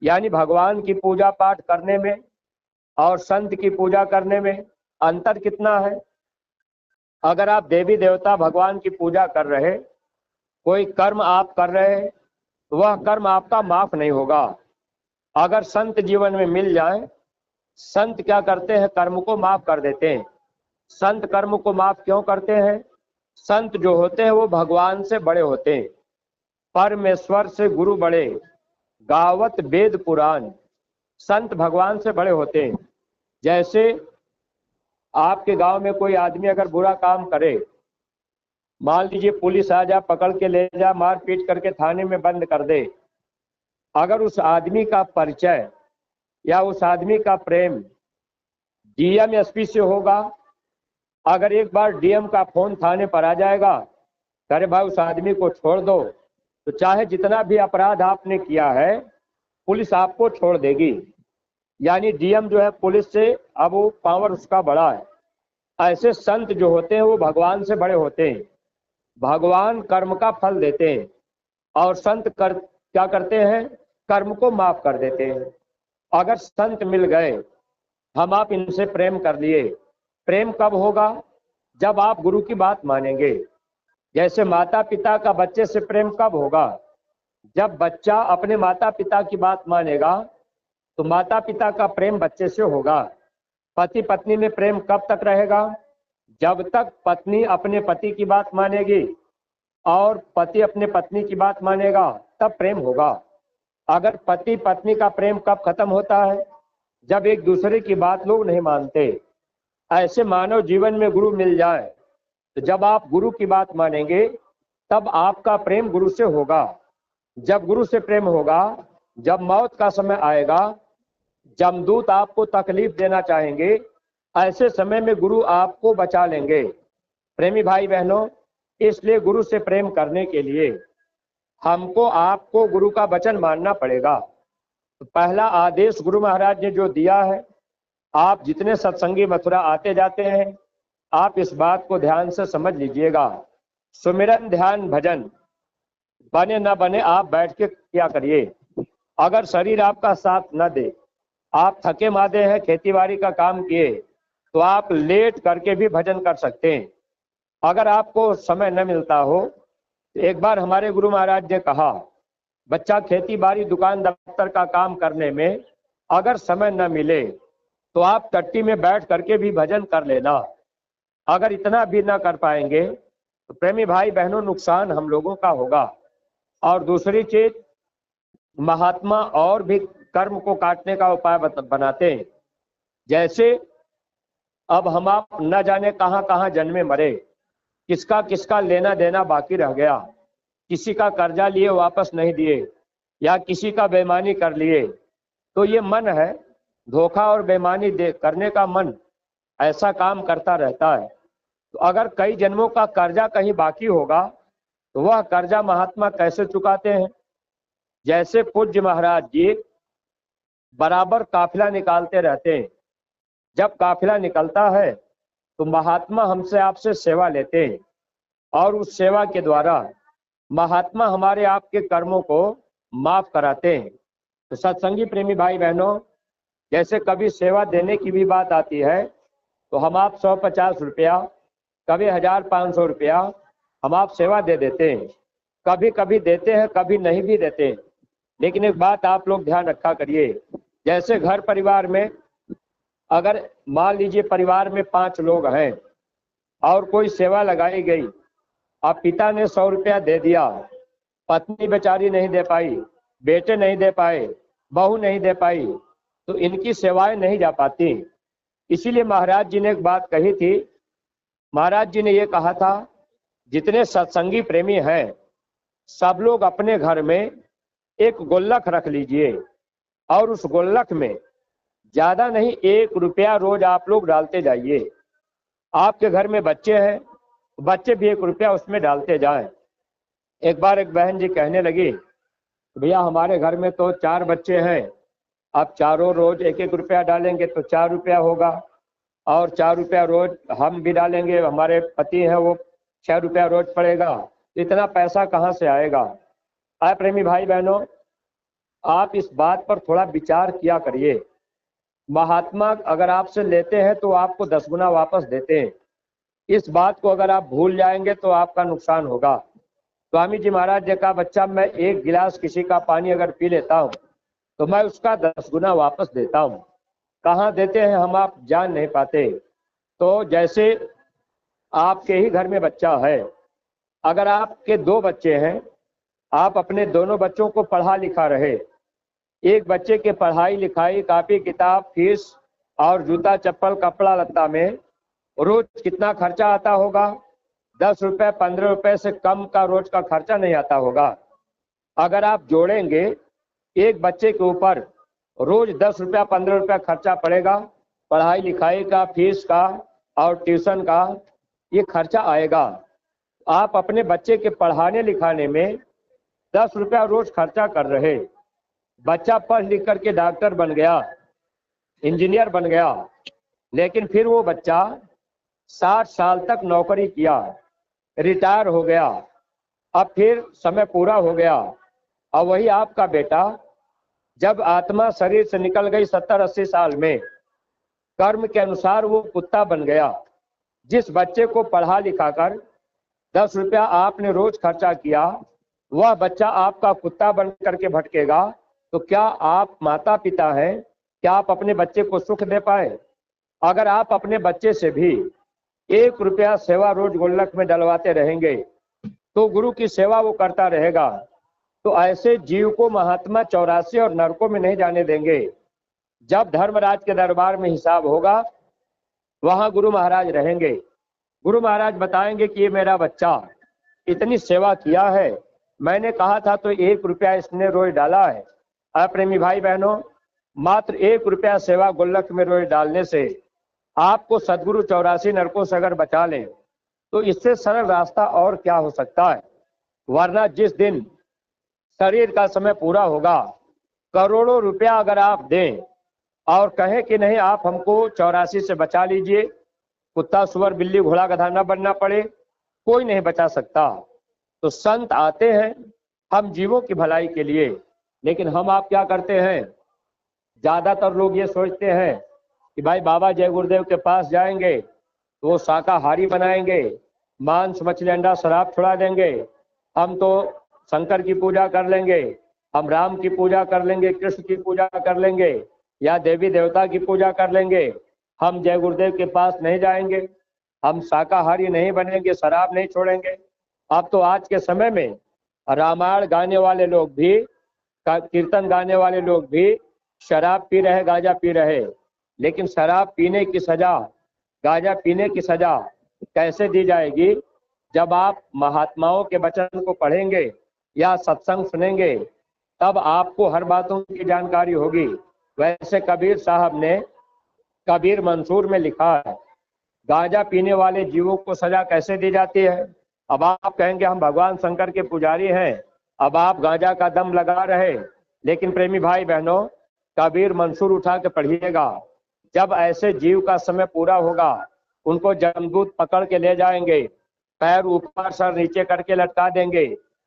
यानी भगवान की पूजा पाठ करने में और संत की पूजा करने में अंतर कितना है? अगर आप देवी देवता भगवान की पूजा कर रहे, कोई कर्म आप कर रहे, तो वह कर्म आपका माफ नहीं होगा। अगर संत जीवन में मिल जाए, संत क्या करते हैं, कर्म को माफ कर देते हैं। संत कर्म को माफ क्यों करते हैं? संत जो होते हैं वो भगवान से बड़े होते हैं, परमेश्वर से गुरु बड़े, गावत वेद पुराण। संत भगवान से बड़े होते हैं। जैसे आपके गांव में कोई आदमी अगर बुरा काम करे, मान लीजिए पुलिस आ जा, पकड़ के ले जा, मार पीट करके थाने में बंद कर दे, अगर उस आदमी का परिचय या उस आदमी का प्रेम डीएम एसपी से होगा, अगर एक बार डीएम का फोन थाने पर आ जाएगा, अरे भाई उस आदमी को छोड़ दो, तो चाहे जितना भी अपराध आपने किया है पुलिस आपको छोड़ देगी। यानी डीएम जो है पुलिस से अब वो पावर उसका बड़ा है। ऐसे संत जो होते हैं वो भगवान से बड़े होते हैं। भगवान कर्म का फल देते हैं और संत क्या करते हैं, कर्म को माफ कर देते हैं। अगर संत मिल गए, हम आप इनसे प्रेम कर लिए, प्रेम कब होगा, जब आप गुरु की बात मानेंगे। जैसे माता पिता का बच्चे से प्रेम कब होगा, जब बच्चा अपने माता पिता की बात मानेगा, तो माता पिता का प्रेम बच्चे से होगा। पति पत्नी में प्रेम कब तक रहेगा, जब तक पत्नी अपने पति की बात मानेगी और पति अपने पत्नी की बात मानेगा, तब प्रेम होगा। अगर पति पत्नी का प्रेम कब खत्म होता है, जब एक दूसरे की बात लोग नहीं मानते। ऐसे मानव जीवन में गुरु मिल जाए, तो जब आप गुरु की बात मानेंगे तब आपका प्रेम गुरु से होगा। जब गुरु से प्रेम होगा, जब मौत का समय आएगा, जमदूत आपको तकलीफ देना चाहेंगे, ऐसे समय में गुरु आपको बचा लेंगे। प्रेमी भाई बहनों, इसलिए गुरु से प्रेम करने के लिए हमको आपको गुरु का वचन मानना पड़ेगा। तो पहला आदेश गुरु महाराज ने जो दिया है, आप जितने सत्संगी मथुरा आते जाते हैं, आप इस बात को ध्यान से समझ लीजिएगा। सुमिरन ध्यान भजन बने न बने आप बैठ के क्या करिए। अगर शरीर आपका साथ न दे, आप थके मादे हैं, खेतीबाड़ी का काम किए, तो आप लेट करके भी भजन कर सकते हैं। अगर आपको समय न मिलता हो, तो एक बार हमारे गुरु महाराज ने कहा, बच्चा खेती बाड़ी दुकान दफ्तर का काम करने में अगर समय न मिले तो आप टट्टी में बैठ करके भी भजन कर लेना। अगर इतना भी ना कर पाएंगे तो प्रेमी भाई बहनों नुकसान हम लोगों का होगा। और दूसरी चीज, महात्मा और भी कर्म को काटने का उपाय बनाते हैं। जैसे अब हम आप न जाने कहां कहां जन्मे मरे, किसका किसका लेना देना बाकी रह गया, किसी का कर्जा लिए वापस नहीं दिए, या किसी का बेईमानी कर लिए, तो ये मन है, धोखा और बेईमानी करने का मन ऐसा काम करता रहता है। तो अगर कई जन्मों का कर्जा कहीं बाकी होगा, तो वह कर्जा महात्मा कैसे चुकाते हैं। जैसे पूज्य महाराज जी बराबर काफिला निकालते रहते हैं। जब काफिला निकलता है तो महात्मा हमसे आपसे सेवा लेते हैं और उस सेवा के द्वारा महात्मा हमारे आपके कर्मों को माफ कराते हैं। तो सत्संगी प्रेमी भाई बहनों, जैसे कभी सेवा देने की भी बात आती है, तो हम आप 150 रुपया, कभी 1500 रुपया हम आप सेवा दे देते हैं। कभी कभी देते हैं, कभी नहीं भी देते हैं। लेकिन एक बात आप लोग ध्यान रखा करिए, जैसे घर परिवार में अगर मान लीजिए परिवार में 5 लोग हैं और कोई सेवा लगाई गई, अब पिता ने 100 रुपया दे दिया, पत्नी बेचारी नहीं दे पाई, बेटे नहीं दे पाए, बहू नहीं दे पाई, तो इनकी सेवाएं नहीं जा पाती। इसीलिए महाराज जी ने एक बात कही थी। महाराज जी ने ये कहा था, जितने सत्संगी प्रेमी हैं सब लोग अपने घर में एक गुल्लक रख लीजिए और उस गुल्लक में ज्यादा नहीं 1 रुपया रोज आप लोग डालते जाइए। आपके घर में बच्चे हैं, बच्चे भी 1 रुपया उसमें डालते जाएं। एक बार एक बहन जी कहने लगी, भैया हमारे घर में तो 4 बच्चे हैं, अब चारों रोज 1-1 रुपया डालेंगे तो 4 रुपया होगा, और 4 रुपया रोज हम भी डालेंगे, हमारे पति हैं वो 6 रुपया रोज पड़ेगा, इतना पैसा कहाँ से आएगा। आए प्रेमी भाई बहनों, आप इस बात पर थोड़ा विचार किया करिए। महात्मा अगर आपसे लेते हैं तो आपको 10 गुना वापस देते हैं, इस बात को अगर आप भूल जाएंगे तो आपका नुकसान होगा। स्वामी जी महाराज ने कहा, बच्चा मैं एक गिलास किसी का पानी अगर पी लेता हूँ तो मैं उसका 10 गुना वापस देता हूँ। कहाँ देते हैं हम आप जान नहीं पाते। तो जैसे आपके ही घर में बच्चा है, अगर आपके 2 बच्चे हैं, आप अपने दोनों बच्चों को पढ़ा लिखा रहे, एक बच्चे के पढ़ाई लिखाई कापी किताब फीस और जूता चप्पल कपड़ा लत्ता में रोज कितना खर्चा आता होगा? 10 रुपए 15 रुपए से कम का रोज का खर्चा नहीं आता होगा। अगर आप जोड़ेंगे, एक बच्चे के ऊपर रोज 10 रुपया 15 रुपया खर्चा पड़ेगा, पढ़ाई लिखाई का, फीस का और ट्यूशन का ये खर्चा आएगा। आप अपने बच्चे के पढ़ाने लिखाने में 10 रुपया रोज खर्चा कर रहे, बच्चा पढ़ लिख करके डॉक्टर बन गया, इंजीनियर बन गया, लेकिन फिर वो बच्चा 60 साल तक नौकरी किया, रिटायर हो गया, अब फिर समय पूरा हो गया, और वही आपका बेटा जब आत्मा शरीर से निकल गई 70-80 साल में, कर्म के अनुसार वो कुत्ता बन गया। जिस बच्चे को पढ़ा लिखा कर 10 रुपया आपने रोज खर्चा किया, वह बच्चा आपका कुत्ता बन करके भटकेगा, तो क्या आप माता पिता हैं? क्या आप अपने बच्चे को सुख दे पाए? अगर आप अपने बच्चे से भी 1 रुपया सेवा रोज गुल्लक में डलवाते रहेंगे तो गुरु की सेवा वो करता रहेगा। तो ऐसे जीव को महात्मा 84 और नरकों में नहीं जाने देंगे। जब धर्मराज के दरबार में हिसाब होगा, वहां गुरु महाराज रहेंगे। गुरु महाराज बताएंगे कि ये मेरा बच्चा इतनी सेवा किया है, मैंने कहा था तो 1 रुपया इसने रोज डाला है। प्रेमी भाई बहनों, मात्र 1 रुपया सेवा गुल्लक में रोज डालने से आपको सदगुरु 84 नरकों से अगर बचा लें तो इससे सरल रास्ता और क्या हो सकता है। वरना जिस दिन शरीर का समय पूरा होगा, करोड़ों रुपया अगर आप दें और कहें कि नहीं आप हमको 84 से बचा लीजिए, कुत्ता सुअर बिल्ली घोड़ा गधा न बनना पड़े, कोई नहीं बचा सकता। तो संत आते हैं हम जीवों की भलाई के लिए, लेकिन हम आप क्या करते हैं? ज्यादातर लोग ये सोचते हैं कि भाई बाबा जय गुरुदेव के पास जाएंगे तो वो शाकाहारी बनाएंगे, मांस मछली अंडा शराब छुड़ा देंगे, हम तो शंकर की पूजा कर लेंगे, हम राम की पूजा कर लेंगे, कृष्ण की पूजा कर लेंगे, या देवी देवता की पूजा कर लेंगे, हम जय गुरुदेव के पास नहीं जाएंगे, हम शाकाहारी नहीं बनेंगे, शराब नहीं छोड़ेंगे। अब तो आज के समय में रामायण गाने वाले लोग भी, कीर्तन गाने वाले लोग भी शराब पी रहे, गांजा पी रहे, लेकिन शराब पीने की सजा, गांजा पीने की सजा कैसे दी जाएगी? जब आप महात्माओं के वचन को पढ़ेंगे या सत्संग सुनेंगे, तब आपको हर बातों की जानकारी होगी। वैसे कबीर साहब ने कबीर मंसूर में लिखा है, गांजा पीने वाले जीवों को सजा कैसे दी जाती है। अब आप कहेंगे हम भगवान शंकर के पुजारी हैं, अब आप गांजा का दम लगा रहे, लेकिन प्रेमी भाई बहनों, कबीर मंसूर उठा के पढ़िएगा। जब ऐसे जीव का समय पूरा होगा, उनको जमदूत पकड़ के ले जाएंगे, पैर ऊपर सर नीचे करके लटका देंगे,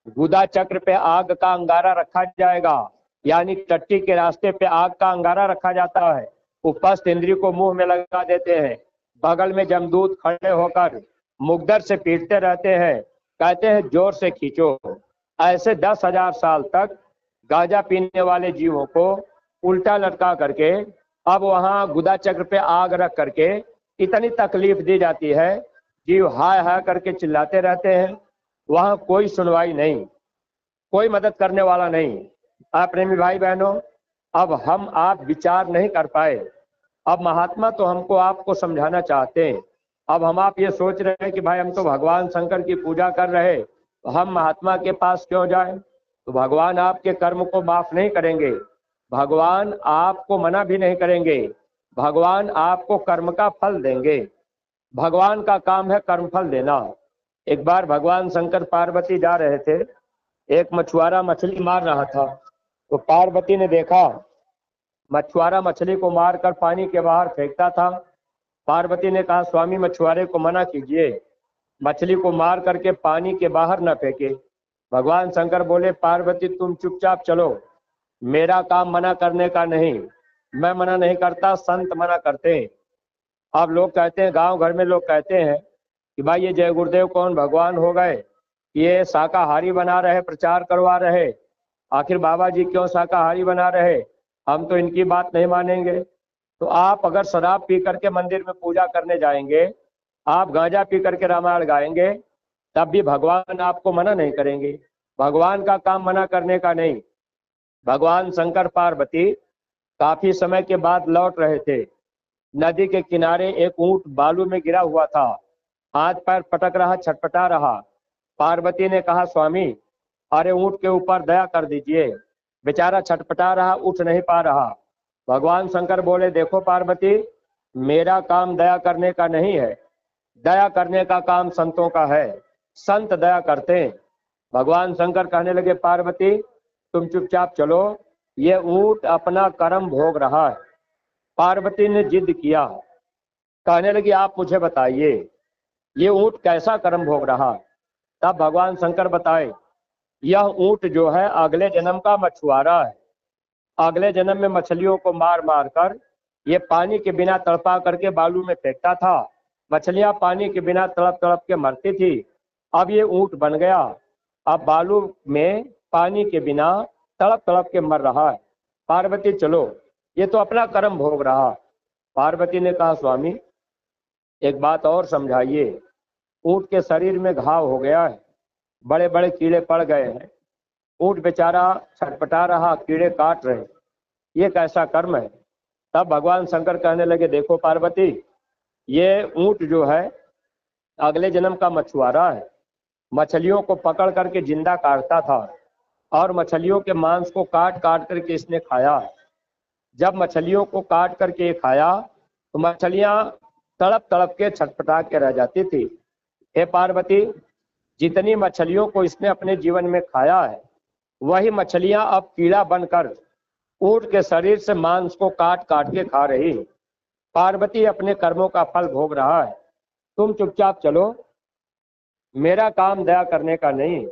गुदा चक्र पे आग का अंगारा रखा जाएगा, यानी टट्टी के रास्ते पे आग का अंगारा रखा जाता है, उपस्थ इंद्री को मुंह में लगा देते हैं, बगल में जमदूत खड़े होकर मुकद्दर से पीटते रहते हैं, कहते हैं जोर से खींचो। ऐसे 10,000 साल तक गांजा पीने वाले जीवों को उल्टा लटका करके, अब वहां गुदा चक्र पे आग रख करके इतनी तकलीफ दी जाती है, जीव हाय हाय करके चिल्लाते रहते हैं, वहां कोई सुनवाई नहीं, कोई मदद करने वाला नहीं। आप प्रेमी भाई बहनों, अब हम आप विचार नहीं कर पाए। अब महात्मा तो हमको आपको समझाना चाहते हैं। अब हम आप ये सोच रहे हैं कि भाई हम तो भगवान शंकर की पूजा कर रहे, तो हम महात्मा के पास क्यों जाएं? तो भगवान आपके कर्म को माफ नहीं करेंगे, भगवान आपको मना भी नहीं करेंगे, भगवान आपको कर्म का फल देंगे। भगवान का काम है कर्म फल देना। एक बार भगवान शंकर पार्वती जा रहे थे, एक मछुआरा मछली मार रहा था, तो पार्वती ने देखा मछुआरा मछली को मारकर पानी के बाहर फेंकता था। पार्वती ने कहा स्वामी मछुआरे को मना कीजिए, मछली को मार करके पानी के बाहर न फेंके। भगवान शंकर बोले पार्वती तुम चुपचाप चलो, मेरा काम मना करने का नहीं, मैं मना नहीं करता, संत मना करते हैं। अब लोग कहते हैं, गांव घर में लोग कहते हैं कि भाई ये जय गुरुदेव कौन भगवान हो गए, ये शाकाहारी बना रहे, प्रचार करवा रहे, आखिर बाबा जी क्यों शाकाहारी बना रहे, हम तो इनकी बात नहीं मानेंगे। तो आप अगर शराब पी करके मंदिर में पूजा करने जाएंगे, आप गांजा पी करके रामायण गाएंगे, तब भी भगवान आपको मना नहीं करेंगे। भगवान का काम मना करने का नहीं। भगवान शंकर पार्वती काफी समय के बाद लौट रहे थे। नदी के किनारे एक ऊंट बालू में गिरा हुआ था, हाथ पैर पटक रहा, छटपटा रहा। पार्वती ने कहा, स्वामी अरे ऊंट के ऊपर दया कर दीजिए, बेचारा छटपटा रहा, उठ नहीं पा रहा। भगवान शंकर बोले, देखो पार्वती, मेरा काम दया करने का नहीं है, दया करने का काम संतों का है, संत दया करते हैं। भगवान शंकर कहने लगे, पार्वती तुम चुपचाप चलो, ये ऊंट अपना कर्म भोग रहा है। पार्वती ने जिद किया, कहने लगी, आप मुझे बताइए ये ऊंट कैसा कर्म भोग रहा। तब भगवान शंकर बताए, यह ऊंट जो है अगले जन्म का मछुआरा है। अगले जन्म में मछलियों को मार मार कर ये पानी के बिना तड़पा करके बालू में फेंकता था। मछलियां पानी के बिना तड़प तड़प के मरती थी। अब ये ऊंट बन गया, अब बालू में पानी के बिना तड़प तड़प के मर रहा है। पार्वती चलो, ये तो अपना कर्म भोग रहा। पार्वती ने कहा, स्वामी एक बात और समझाइए, ऊंट के शरीर में घाव हो गया है, बड़े बड़े कीड़े पड़ गए हैं, ऊंट बेचारा छटपटा रहा, कीड़े काट रहे, ये कैसा कर्म है। तब भगवान शंकर कहने लगे, देखो पार्वती, ये ऊंट जो है अगले जन्म का मछुआरा है। मछलियों को पकड़ करके जिंदा काटता था और मछलियों के मांस को काट काट करके इसने खाया। जब मछलियों को काट करके खाया तो मछलियां तड़प तड़प के छटपटा के रह जाती थी। हे पार्वती, जितनी मछलियों को इसने अपने जीवन में खाया है, वही मछलियां अब कीड़ा बनकर ऊंट के शरीर से मांस को काट काट के खा रही। पार्वती अपने कर्मों का फल भोग रहा है, तुम चुपचाप चलो, मेरा काम दया करने का नहीं।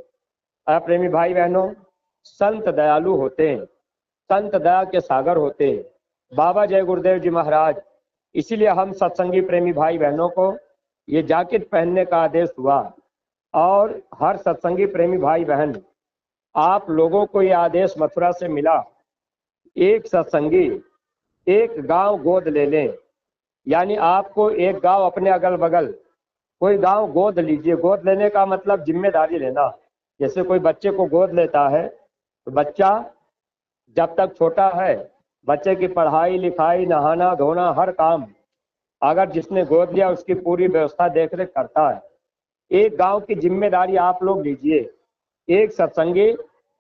प्रेमी भाई बहनों, संत दयालु होते हैं, संत दया के सागर होते हैं, बाबा जय गुरुदेव जी महाराज। इसीलिए हम सत्संगी प्रेमी भाई बहनों को ये जैकेट पहनने का आदेश हुआ। और हर सत्संगी प्रेमी भाई बहन, आप लोगों को ये आदेश मथुरा से मिला, एक सत्संगी एक गांव गोद ले लें। यानी आपको एक गांव अपने अगल बगल कोई गांव गोद लीजिए। गोद लेने का मतलब जिम्मेदारी लेना। जैसे कोई बच्चे को गोद लेता है तो बच्चा जब तक छोटा है, बच्चे की पढ़ाई लिखाई, नहाना धोना, हर काम अगर जिसने गोद लिया उसकी पूरी व्यवस्था देख रेख करता है। एक गांव की जिम्मेदारी आप लोग लीजिए, एक सत्संगी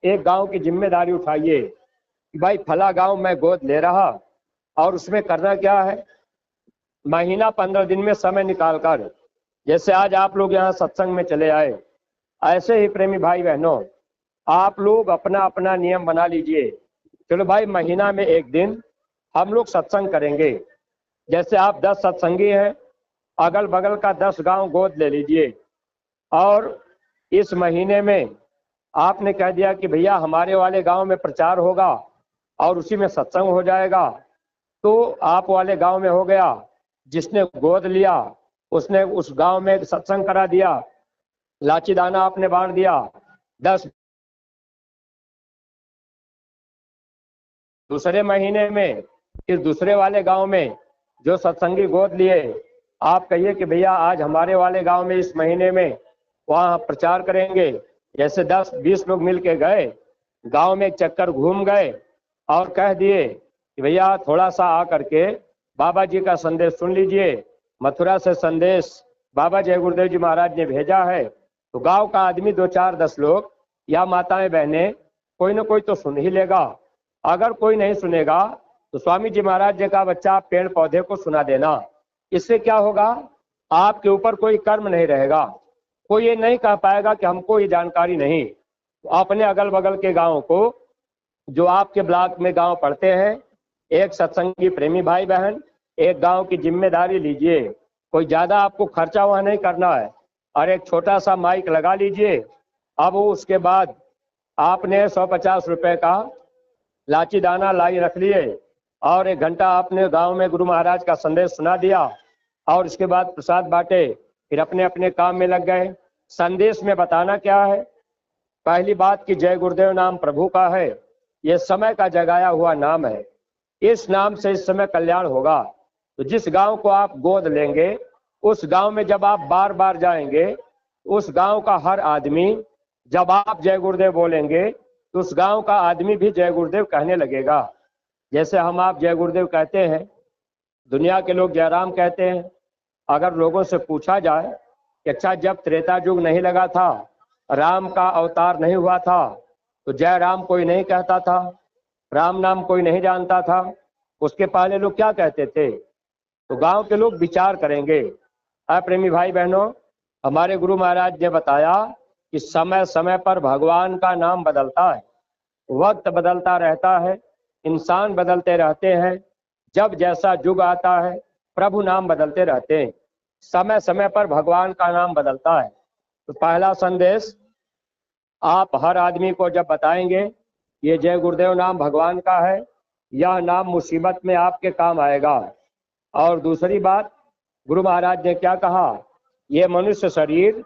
एक गांव की जिम्मेदारी उठाइए कि भाई फला गांव मैं गोद ले रहा। और उसमें करना क्या है, महीना 15 दिन में समय निकाल कर, जैसे आज आप लोग यहाँ सत्संग में चले आए, ऐसे ही प्रेमी भाई बहनों आप लोग अपना अपना नियम बना लीजिए। चलो भाई महीना में एक दिन हम लोग सत्संग करेंगे। जैसे आप 10 सत्संगी हैं, अगल बगल का 10 गांव गोद ले लीजिए। और इस महीने में आपने कह दिया कि भैया हमारे वाले गांव में प्रचार होगा और उसी में सत्संग हो जाएगा, तो आप वाले गांव में हो गया। जिसने गोद लिया उसने उस गांव में सत्संग करा दिया, लाची दाना आपने बांट दिया। 10 दूसरे महीने में इस दूसरे वाले गांव में जो सत्संगी गोद लिए, आप कहिए कि भैया आज हमारे वाले गांव में इस महीने में वहाँ प्रचार करेंगे। जैसे 10-20 लोग मिल के गए, गांव में एक चक्कर घूम गए और कह दिए कि भैया थोड़ा सा आ करके बाबा जी का संदेश सुन लीजिए। मथुरा से संदेश बाबा जय गुरुदेव जी महाराज ने भेजा है। तो गांव का आदमी 2-4-10 लोग या माताएं बहनें कोई ना कोई तो सुन ही लेगा। अगर कोई नहीं सुनेगा तो स्वामी जी महाराज ने कहा, बच्चा आप पेड़ पौधे को सुना देना। इससे क्या होगा, आपके ऊपर कोई कर्म नहीं रहेगा। कोई ये नहीं कह पाएगा कि हमको ये जानकारी नहीं। तो अपने अगल बगल के गाँव को, जो आपके ब्लॉक में गांव पड़ते हैं, एक सत्संगी प्रेमी भाई बहन एक गांव की जिम्मेदारी लीजिए। कोई ज्यादा आपको खर्चा वहां नहीं करना है, और एक छोटा सा माइक लगा लीजिए। अब उसके बाद आपने 150 रुपए का लाची दाना लाई रख लिए और 1 घंटा आपने गांव में गुरु महाराज का संदेश सुना दिया और इसके बाद प्रसाद बांटे। फिर अपने अपने काम में लग गए। संदेश में बताना क्या है? पहली बात कि जय गुरुदेव नाम प्रभु का है, ये समय का जगाया हुआ नाम है। इस नाम से इस समय कल्याण होगा। तो जिस गांव को आप गोद लेंगे, उस गांव में जब आप बार बार जाएंगे, उस गांव का हर आदमी, जब आप जय गुरुदेव बोलेंगे तो उस गांव का आदमी भी जय गुरुदेव कहने लगेगा। जैसे हम आप जय गुरुदेव कहते हैं, दुनिया के लोग जयराम कहते हैं। अगर लोगों से पूछा जाए कि अच्छा, जब त्रेता युग नहीं लगा था, राम का अवतार नहीं हुआ था, तो जय राम कोई नहीं कहता था, राम नाम कोई नहीं जानता था, उसके पहले लोग क्या कहते थे? तो गांव के लोग विचार करेंगे। प्रेमी भाई बहनों, हमारे गुरु महाराज ने बताया कि समय समय पर भगवान का नाम बदलता है, वक्त बदलता रहता है, इंसान बदलते रहते हैं। जब जैसा युग आता है, प्रभु नाम बदलते रहते हैं। समय समय पर भगवान का नाम बदलता है। तो पहला संदेश आप हर आदमी को जब बताएंगे, ये जय गुरुदेव नाम भगवान का है, यह नाम मुसीबत में आपके काम आएगा। और दूसरी बात, गुरु महाराज ने क्या कहा? ये मनुष्य शरीर,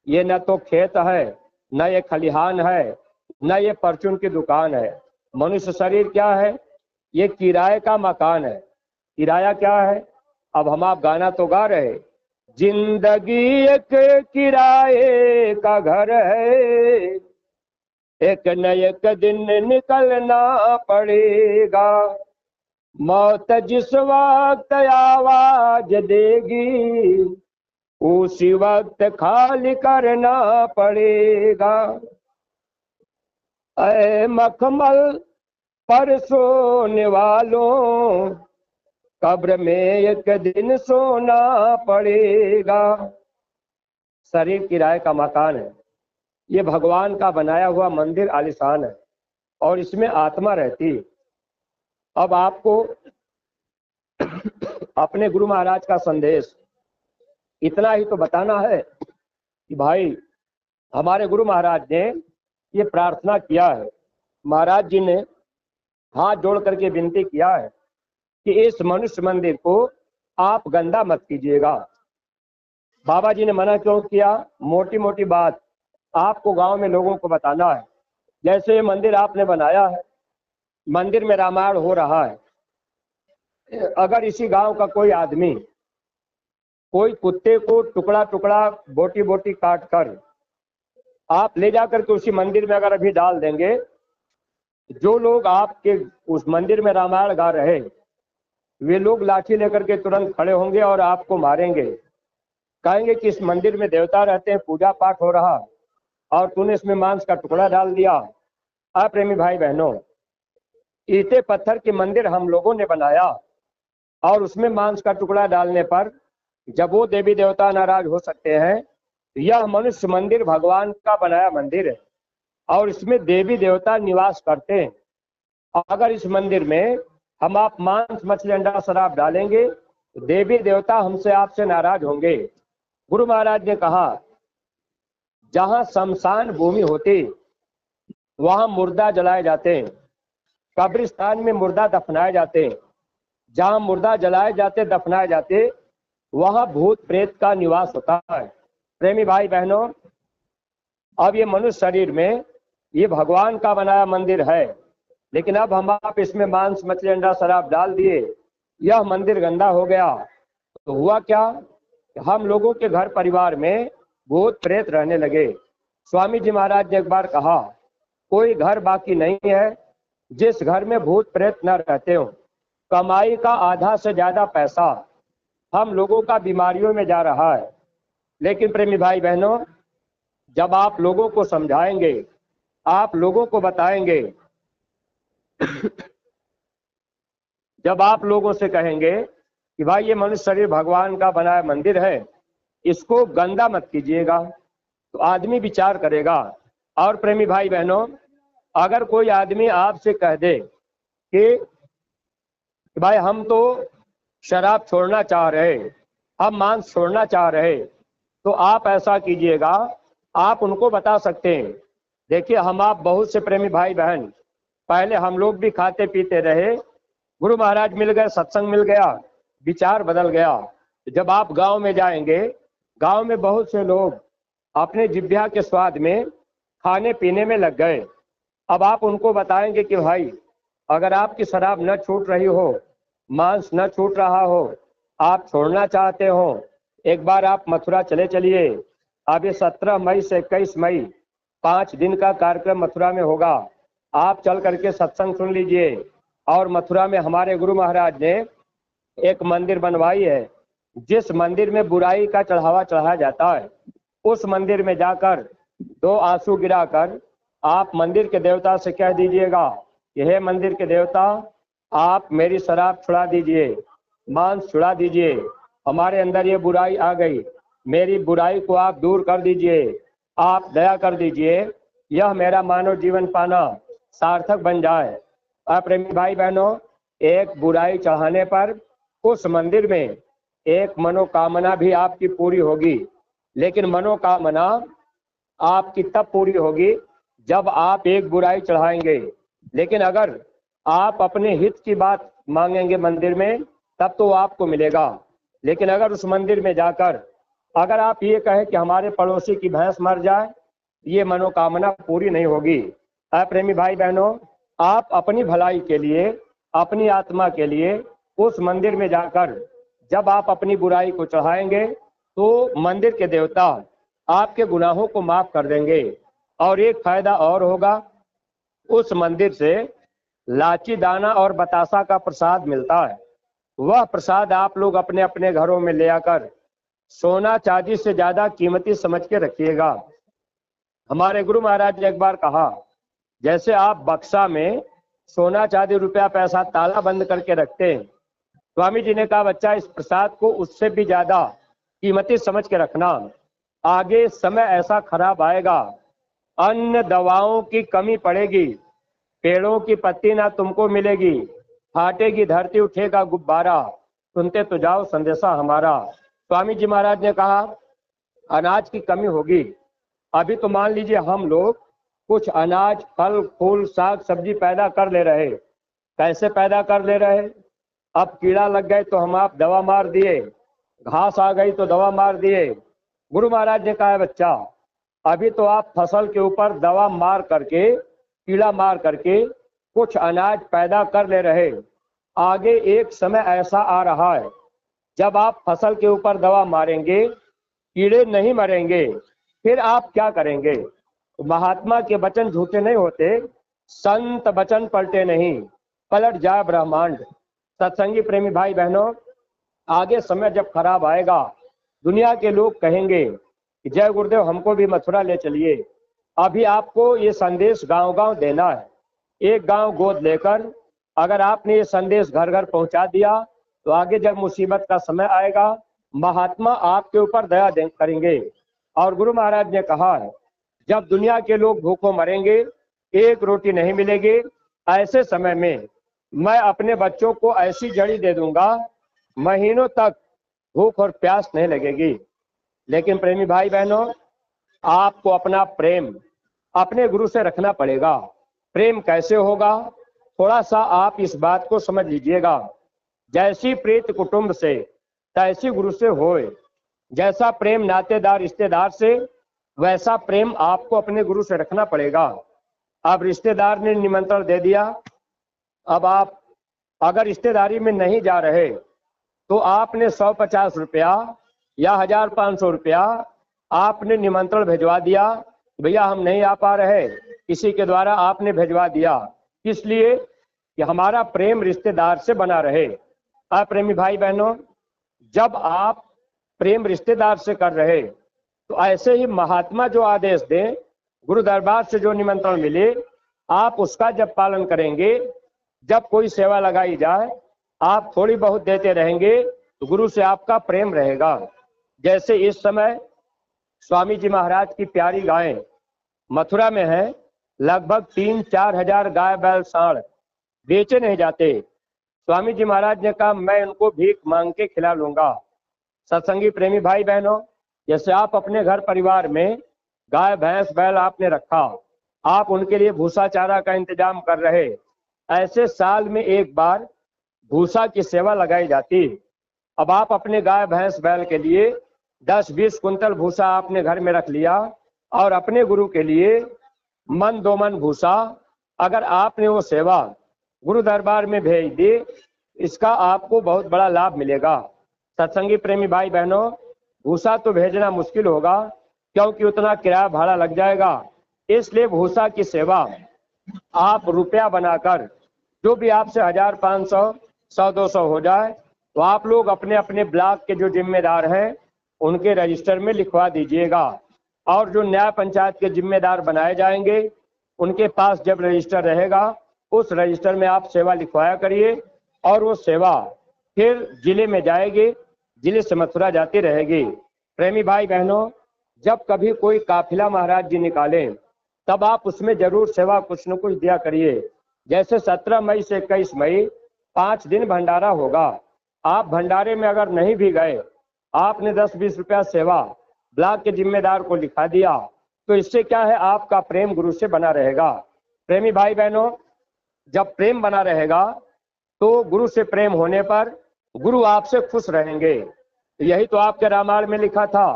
ये न तो खेत है, न ये खलिहान है, न ये परचून की दुकान है। मनुष्य शरीर क्या है? ये किराए का मकान है। किराया क्या है? अब हम आप गाना तो गा रहे, जिंदगी एक किराए का घर है, एक न एक दिन निकलना पड़ेगा, मौत जिस वक्त आवाज देगी, उसी वक्त खाली करना पड़ेगा। ऐ मखमल पर सोने वालों, कब्र में एक दिन सोना पड़ेगा। शरीर किराए का मकान है, ये भगवान का बनाया हुआ मंदिर आलीशान है और इसमें आत्मा रहती है। अब आपको अपने गुरु महाराज का संदेश इतना ही तो बताना है कि भाई, हमारे गुरु महाराज ने ये प्रार्थना किया है। महाराज जी ने हाथ जोड़ करके विनती किया है कि इस मनुष्य मंदिर को आप गंदा मत कीजिएगा। बाबा जी ने मना क्यों किया? मोटी मोटी बात आपको गांव में लोगों को बताना है। जैसे ये मंदिर आपने बनाया है, मंदिर में रामायण हो रहा है, अगर इसी गांव का कोई आदमी कोई कुत्ते को टुकड़ा टुकड़ा बोटी बोटी काट कर आप ले जाकर के उसी मंदिर में अगर अभी डाल देंगे, जो लोग आपके उस मंदिर में रामायण गा रहे, वे लोग लाठी लेकर के तुरंत खड़े होंगे और आपको मारेंगे। कहेंगे कि इस मंदिर में देवता रहते हैं, पूजा पाठ हो रहा और तूने इसमें मांस का टुकड़ा डाल दिया। प्रेमी भाई बहनों, ईंटे पत्थर के मंदिर हम लोगों ने बनाया और उसमें मांस का टुकड़ा डालने पर जब वो देवी देवता नाराज हो सकते हैं, यह मनुष्य मंदिर भगवान का बनाया मंदिर है और इसमें देवी देवता निवास करते हैं। अगर इस मंदिर में हम आप मांस मछली अंडा शराब डालेंगे तो देवी देवता हमसे आपसे नाराज होंगे। गुरु महाराज ने कहा, जहां शमशान भूमि होती वहां मुर्दा जलाए जाते हैं, कब्रिस्तान में मुर्दा दफनाए जाते हैं। जहां मुर्दा जलाए जाते दफनाए जाते वहां भूत प्रेत का निवास होता है। प्रेमी भाई बहनों, अब ये मनुष्य शरीर में ये भगवान का बनाया मंदिर है, लेकिन अब हम आप इसमें मांस मछली अंडा शराब डाल दिए, यह मंदिर गंदा हो गया। तो हुआ क्या? हम लोगों के घर परिवार में भूत प्रेत रहने लगे। स्वामी जी महाराज ने एक बार कहा, कोई घर बाकी नहीं है जिस घर में भूत प्रेत न रहते हो। कमाई का आधा से ज्यादा पैसा हम लोगों का बीमारियों में जा रहा है। लेकिन प्रेमी भाई बहनों, जब आप लोगों को समझाएंगे, आप लोगों को बताएंगे, जब आप लोगों से कहेंगे कि भाई ये मनुष्य शरीर भगवान का बनाया मंदिर है, इसको गंदा मत कीजिएगा, तो आदमी विचार करेगा। और प्रेमी भाई बहनों, अगर कोई आदमी आपसे कह दे कि भाई हम तो शराब छोड़ना चाह रहे, हम मांस छोड़ना चाह रहे, तो आप ऐसा कीजिएगा, आप उनको बता सकते हैं, देखिए हम आप बहुत से प्रेमी भाई बहन, पहले हम लोग भी खाते पीते रहे, गुरु महाराज मिल गए, सत्संग मिल गया, विचार बदल गया। जब आप गांव में जाएंगे गांव में बहुत से लोग अपने जिह्वा के स्वाद में खाने पीने में लग गए। अब आप उनको बताएंगे कि भाई अगर आपकी शराब न छूट रही हो, मांस न छूट रहा हो, आप छोड़ना चाहते हो, एक बार आप मथुरा चले चलिए। अब ये 17 मई से 21 मई 5 दिन का कार्यक्रम मथुरा में होगा। आप चल करके सत्संग सुन लीजिए। और मथुरा में हमारे गुरु महाराज ने एक मंदिर बनवाई है, जिस मंदिर में बुराई का चढ़ावा चढ़ाया जाता है, उस मंदिर में जाकर 2 आंसू गिराकर आप मंदिर के देवता से कह दीजिएगा कि हे मंदिर के देवता, आप मेरी शराब छुड़ा दीजिए, मांस छुड़ा दीजिए, हमारे अंदर ये बुराई आ गई, मेरी बुराई को आप दूर कर दीजिए, आप दया कर दीजिए, यह मेरा मानव जीवन पाना सार्थक बन जाए। प्रेमी भाई बहनों, एक बुराई चढ़ाने पर उस मंदिर में एक मनोकामना भी आपकी पूरी होगी, लेकिन मनोकामना आपकी तब पूरी होगी जब आप एक बुराई चढ़ाएंगे। लेकिन अगर आप अपने हित की बात मांगेंगे मंदिर में, तब तो आपको मिलेगा। लेकिन अगर उस मंदिर में जाकर अगर आप ये कहें कि हमारे पड़ोसी की भैंस मर जाए, ये मनोकामना पूरी नहीं होगी। प्रेमी भाई बहनों, आप अपनी भलाई के लिए, अपनी आत्मा के लिए उस मंदिर में जाकर जब आप अपनी बुराई को चढ़ाएंगे तो मंदिर के देवता आपके गुनाहों को माफ कर देंगे। और एक फायदा और होगा, उस मंदिर से लाची दाना और बतासा का प्रसाद मिलता है। वह प्रसाद आप लोग अपने अपने घरों में ले आकर सोना चांदी से ज्यादा कीमती समझ के रखिएगा। हमारे गुरु महाराज ने एक बार कहा, जैसे आप बक्सा में सोना चांदी रुपया पैसा ताला बंद करके रखते हैं, स्वामी जी ने कहा बच्चा इस प्रसाद को उससे भी ज्यादा कीमती समझ के रखना। आगे समय ऐसा खराब आएगा, अन्न दवाओं की कमी पड़ेगी, पेड़ों की पत्ती ना तुमको मिलेगी, फाटेगी धरती उठेगा गुब्बारा, सुनते तो जाओ संदेशा हमारा। स्वामी जी महाराज ने कहा अनाज की कमी होगी। अभी तो मान लीजिए हम लोग कुछ अनाज, फल फूल, साग सब्जी पैदा कर ले रहे। कैसे पैदा कर ले रहे? अब कीड़ा लग गए तो हम आप दवा मार दिए, घास आ गई तो दवा मार दिए। गुरु महाराज ने कहा बच्चा, अभी तो आप फसल के ऊपर दवा मार करके, कीड़ा मार करके कुछ अनाज पैदा कर ले रहे। आगे एक समय ऐसा आ रहा है जब आप फसल के ऊपर दवा मारेंगे, कीड़े नहीं मरेंगे, फिर आप क्या करेंगे? महात्मा के वचन झूठे नहीं होते, संत वचन पलटे नहीं, पलट जाए ब्रह्मांड। सत्संगी प्रेमी भाई बहनों, आगे समय जब खराब आएगा, दुनिया के लोग कहेंगे कि जय गुरुदेव हमको भी मथुरा ले चलिए। अभी आपको ये संदेश गांव गांव देना है। एक गांव गोद लेकर अगर आपने ये संदेश घर घर पहुंचा दिया तो आगे जब मुसीबत का समय आएगा, महात्मा आपके ऊपर दया करेंगे। और गुरु महाराज ने कहा है जब दुनिया के लोग भूखों मरेंगे, एक रोटी नहीं मिलेगी, ऐसे समय में मैं अपने बच्चों को ऐसी जड़ी दे दूंगा, महीनों तक भूख और प्यास नहीं लगेगी। लेकिन प्रेमी भाई बहनों, आपको अपना प्रेम अपने गुरु से रखना पड़ेगा। प्रेम कैसे होगा? थोड़ा सा आप इस बात को समझ लीजिएगा। जैसी प्रीत कुटुंब से तैसी गुरु से होए। जैसा प्रेम नातेदार रिश्तेदार से, वैसा प्रेम आपको अपने गुरु से रखना पड़ेगा। अब रिश्तेदार ने निमंत्रण दे दिया, अब आप अगर रिश्तेदारी में नहीं जा रहे तो आपने 150 रुपया या 1500 रुपया आपने निमंत्रण भिजवा दिया, भैया हम नहीं आ पा रहे, किसी के द्वारा आपने भिजवा दिया। इसलिए कि हमारा प्रेम रिश्तेदार से बना रहे। प्रेमी भाई बहनों, जब आप प्रेम रिश्तेदार से कर रहे तो ऐसे ही महात्मा जो आदेश दें, गुरु दरबार से जो निमंत्रण मिले, आप उसका जब पालन करेंगे, जब कोई सेवा लगाई जाए आप थोड़ी बहुत देते रहेंगे तो गुरु से आपका प्रेम रहेगा। जैसे इस समय स्वामी जी महाराज की प्यारी गायें मथुरा में है, लगभग 3-4 हजार गाय बैल सांड बेचे नहीं जाते। स्वामी जी महाराज ने कहा मैं उनको भीख मांग के खिला लूंगा। सत्संगी प्रेमी भाई बहनों, जैसे आप अपने घर परिवार में गाय भैंस बैल आपने रखा, आप उनके लिए भूसा चारा का इंतजाम कर रहे, ऐसे साल में एक बार भूसा की सेवा लगाई जाती। अब आप अपने गाय भैंस बैल के लिए 10-20 कुंतल भूसा आपने घर में रख लिया और अपने गुरु के लिए मन 2 मन भूसा अगर आपने वो सेवा गुरु दरबार में भेज दी, इसका आपको बहुत बड़ा लाभ मिलेगा। सत्संगी प्रेमी भाई बहनों, भूसा तो भेजना मुश्किल होगा क्योंकि उतना किराया भाड़ा लग जाएगा, इसलिए भूसा की सेवा आप रुपया बनाकर जो भी आपसे 1500, 100-200 हो जाए तो आप लोग अपने अपने ब्लॉक के जो जिम्मेदार हैं उनके रजिस्टर में लिखवा दीजिएगा, और जो न्याय पंचायत के जिम्मेदार बनाए जाएंगे उनके पास जब रजिस्टर रहेगा उस रजिस्टर में आप सेवा लिखवाया करिए, और वो सेवा फिर जिले में जाएगी, जिले से मथुरा जाती रहेगी। प्रेमी भाई बहनों, जब कभी कोई काफिला महाराज जी निकालें तब आप उसमें जरूर सेवा कुछ न कुछ दिया करिए। जैसे 17 मई से 21 मई 5 दिन भंडारा होगा, आप भंडारे में अगर नहीं भी गए, आपने 10-20 रुपया सेवा ब्लॉक के जिम्मेदार को लिखा दिया, तो इससे क्या है, आपका प्रेम गुरु से बना रहेगा। प्रेमी भाई बहनों, जब प्रेम बना रहेगा तो गुरु से प्रेम होने पर गुरु आपसे खुश रहेंगे। यही तो आपके रामायण में लिखा था,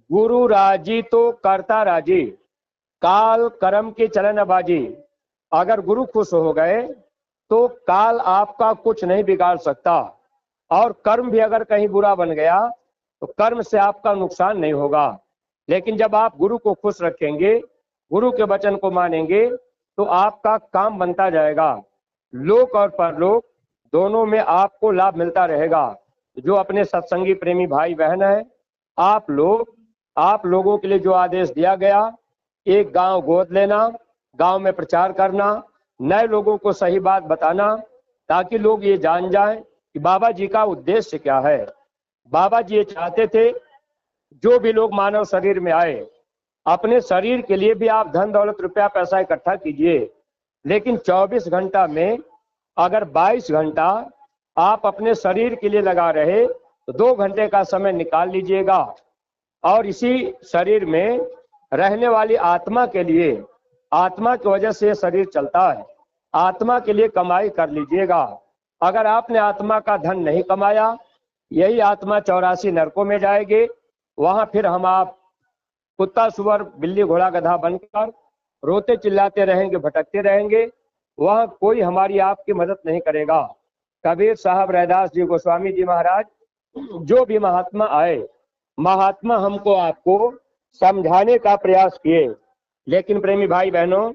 गुरु राजी तो करता राजी, काल कर्म की चलन बाजी। अगर गुरु खुश हो गए तो काल आपका कुछ नहीं बिगाड़ सकता, और कर्म भी अगर कहीं बुरा बन गया तो कर्म से आपका नुकसान नहीं होगा। लेकिन जब आप गुरु को खुश रखेंगे, गुरु के वचन को मानेंगे, तो आपका काम बनता जाएगा। लोक और परलोक दोनों में आपको लाभ मिलता रहेगा। जो अपने सत्संगी प्रेमी भाई बहन है, आप लोगों के लिए जो आदेश दिया गया, एक गांव गोद लेना, गांव में प्रचार करना, नए लोगों को सही बात बताना, ताकि लोग ये जान जाएं कि बाबा जी का उद्देश्य क्या है। बाबा जी ये चाहते थे जो भी लोग मानव शरीर में आए, अपने शरीर के लिए भी आप धन दौलत रुपया पैसा इकट्ठा कीजिए, लेकिन 24 घंटा में अगर 22 घंटा आप अपने शरीर के लिए लगा रहे तो 2 घंटे का समय निकाल लीजिएगा, और इसी शरीर में रहने वाली आत्मा के लिए, आत्मा की वजह से शरीर चलता है, आत्मा के लिए कमाई कर लीजिएगा। अगर आपने आत्मा का धन नहीं कमाया, यही आत्मा 84 नरकों में जाएगी। वहां फिर हम आप कुत्ता सुअर बिल्ली घोड़ा गधा बनकर रोते चिल्लाते रहेंगे, भटकते रहेंगे, वहां कोई हमारी आपकी मदद नहीं करेगा। कबीर साहब, रैदास जी, गोस्वामी जी महाराज, जो भी महात्मा आए, महात्मा हमको आपको समझाने का प्रयास किए, लेकिन प्रेमी भाई बहनों,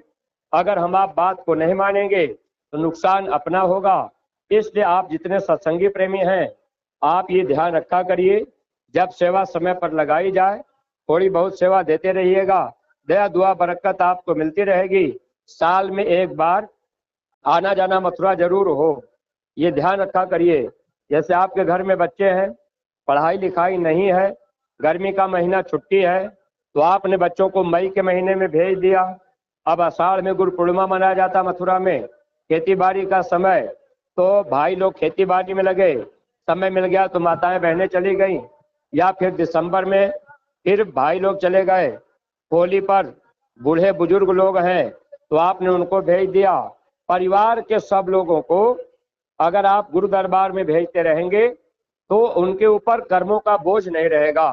अगर हम आप बात को नहीं मानेंगे तो नुकसान अपना होगा। इसलिए आप जितने सत्संगी प्रेमी हैं, आप ये ध्यान रखा करिए, जब सेवा समय पर लगाई जाए थोड़ी बहुत सेवा देते रहिएगा, दया दुआ बरकत आपको मिलती रहेगी। साल में एक बार आना जाना मथुरा जरूर हो, ये ध्यान रखा करिए। जैसे आपके घर में बच्चे हैं, पढ़ाई लिखाई नहीं है, गर्मी का महीना छुट्टी है, तो आपने बच्चों को मई के महीने में भेज दिया। अब आषाढ़ में गुरु पूर्णिमा मनाया जाता मथुरा में, खेती बाड़ी का समय, तो भाई लोग खेती बाड़ी में लगे, समय मिल गया तो माताएं बहनें चली गई, या फिर दिसंबर में फिर भाई लोग चले गए। होली पर बूढ़े बुजुर्ग लोग हैं तो आपने उनको भेज दिया। परिवार के सब लोगों को अगर आप गुरु दरबार में भेजते रहेंगे तो उनके ऊपर कर्मों का बोझ नहीं रहेगा।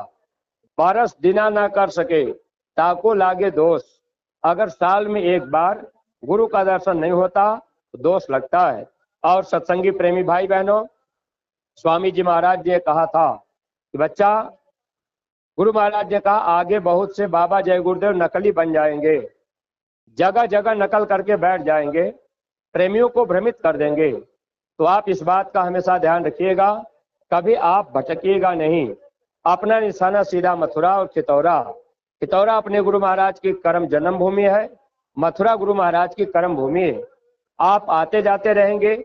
बरस दिना ना कर सके ताको लागे दोष। अगर साल में एक बार गुरु का दर्शन नहीं होता तो दोष लगता है। और सत्संगी प्रेमी भाई बहनों, स्वामी जी महाराज जी ने कहा था कि बच्चा, गुरु महाराज ने कहा आगे बहुत से बाबा जय गुरुदेव नकली बन जाएंगे, जगह जगह नकल करके बैठ जाएंगे, प्रेमियों को भ्रमित कर देंगे। तो आप इस बात का हमेशा ध्यान रखिएगा, कभी आप भटकिएगा नहीं। अपना निशाना सीधा मथुरा और खितौरा। खितौरा अपने गुरु महाराज की कर्म जन्म भूमि है, मथुरा गुरु महाराज की कर्म भूमि है। आप आते जाते रहेंगे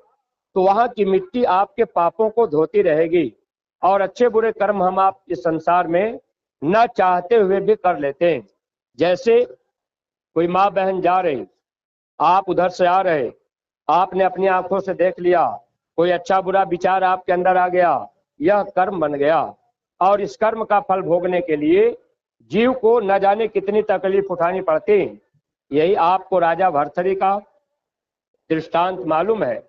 तो वहां की मिट्टी आपके पापों को धोती रहेगी, और अच्छे बुरे कर्म हम आप इस संसार में न चाहते हुए भी कर लेते हैं। जैसे कोई माँ बहन जा रही, आप उधर से आ रहे, आपने अपनी आंखों से देख लिया, कोई अच्छा बुरा विचार आपके अंदर आ गया, यह कर्म बन गया, और इस कर्म का फल भोगने के लिए जीव को न जाने कितनी तकलीफ उठानी पड़ती। यही आपको राजा भर्तृहरि का दृष्टांत मालूम है।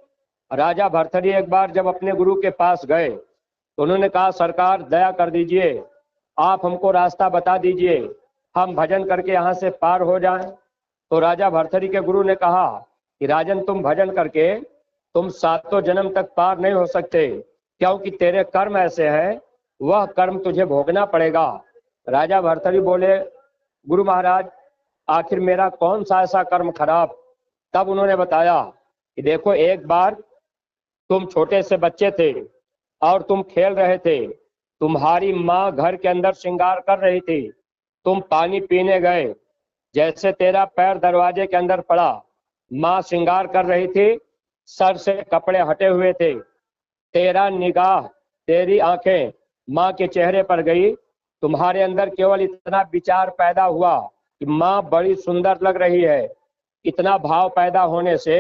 राजा भर्तृहरि एक बार जब अपने गुरु के पास गए तो उन्होंने कहा, सरकार दया कर दीजिए, आप हमको रास्ता बता दीजिए, हम भजन करके यहाँ से पार हो जाएं। तो राजा भर्तृहरि के गुरु ने कहा कि राजन, तुम भजन करके तुम 7 जन्म तक पार नहीं हो सकते, क्योंकि तेरे कर्म ऐसे हैं, वह कर्म तुझे भोगना पड़ेगा। राजा भर्तृहरि बोले, गुरु महाराज, आखिर मेरा कौन सा ऐसा कर्म खराब? तब उन्होंने बताया कि देखो, एक बार तुम छोटे से बच्चे थे और तुम खेल रहे थे, तुम्हारी माँ घर के अंदर श्रृंगार कर रही थी, तुम पानी पीने गए, जैसे तेरा पैर दरवाजे के अंदर पड़ा, माँ श्रृंगार कर रही थी, सर से कपड़े हटे हुए थे, तेरा निगाह, तेरी आंखें माँ के चेहरे पर गई, तुम्हारे अंदर केवल इतना विचार पैदा हुआ कि माँ बड़ी सुंदर लग रही है। इतना भाव पैदा होने से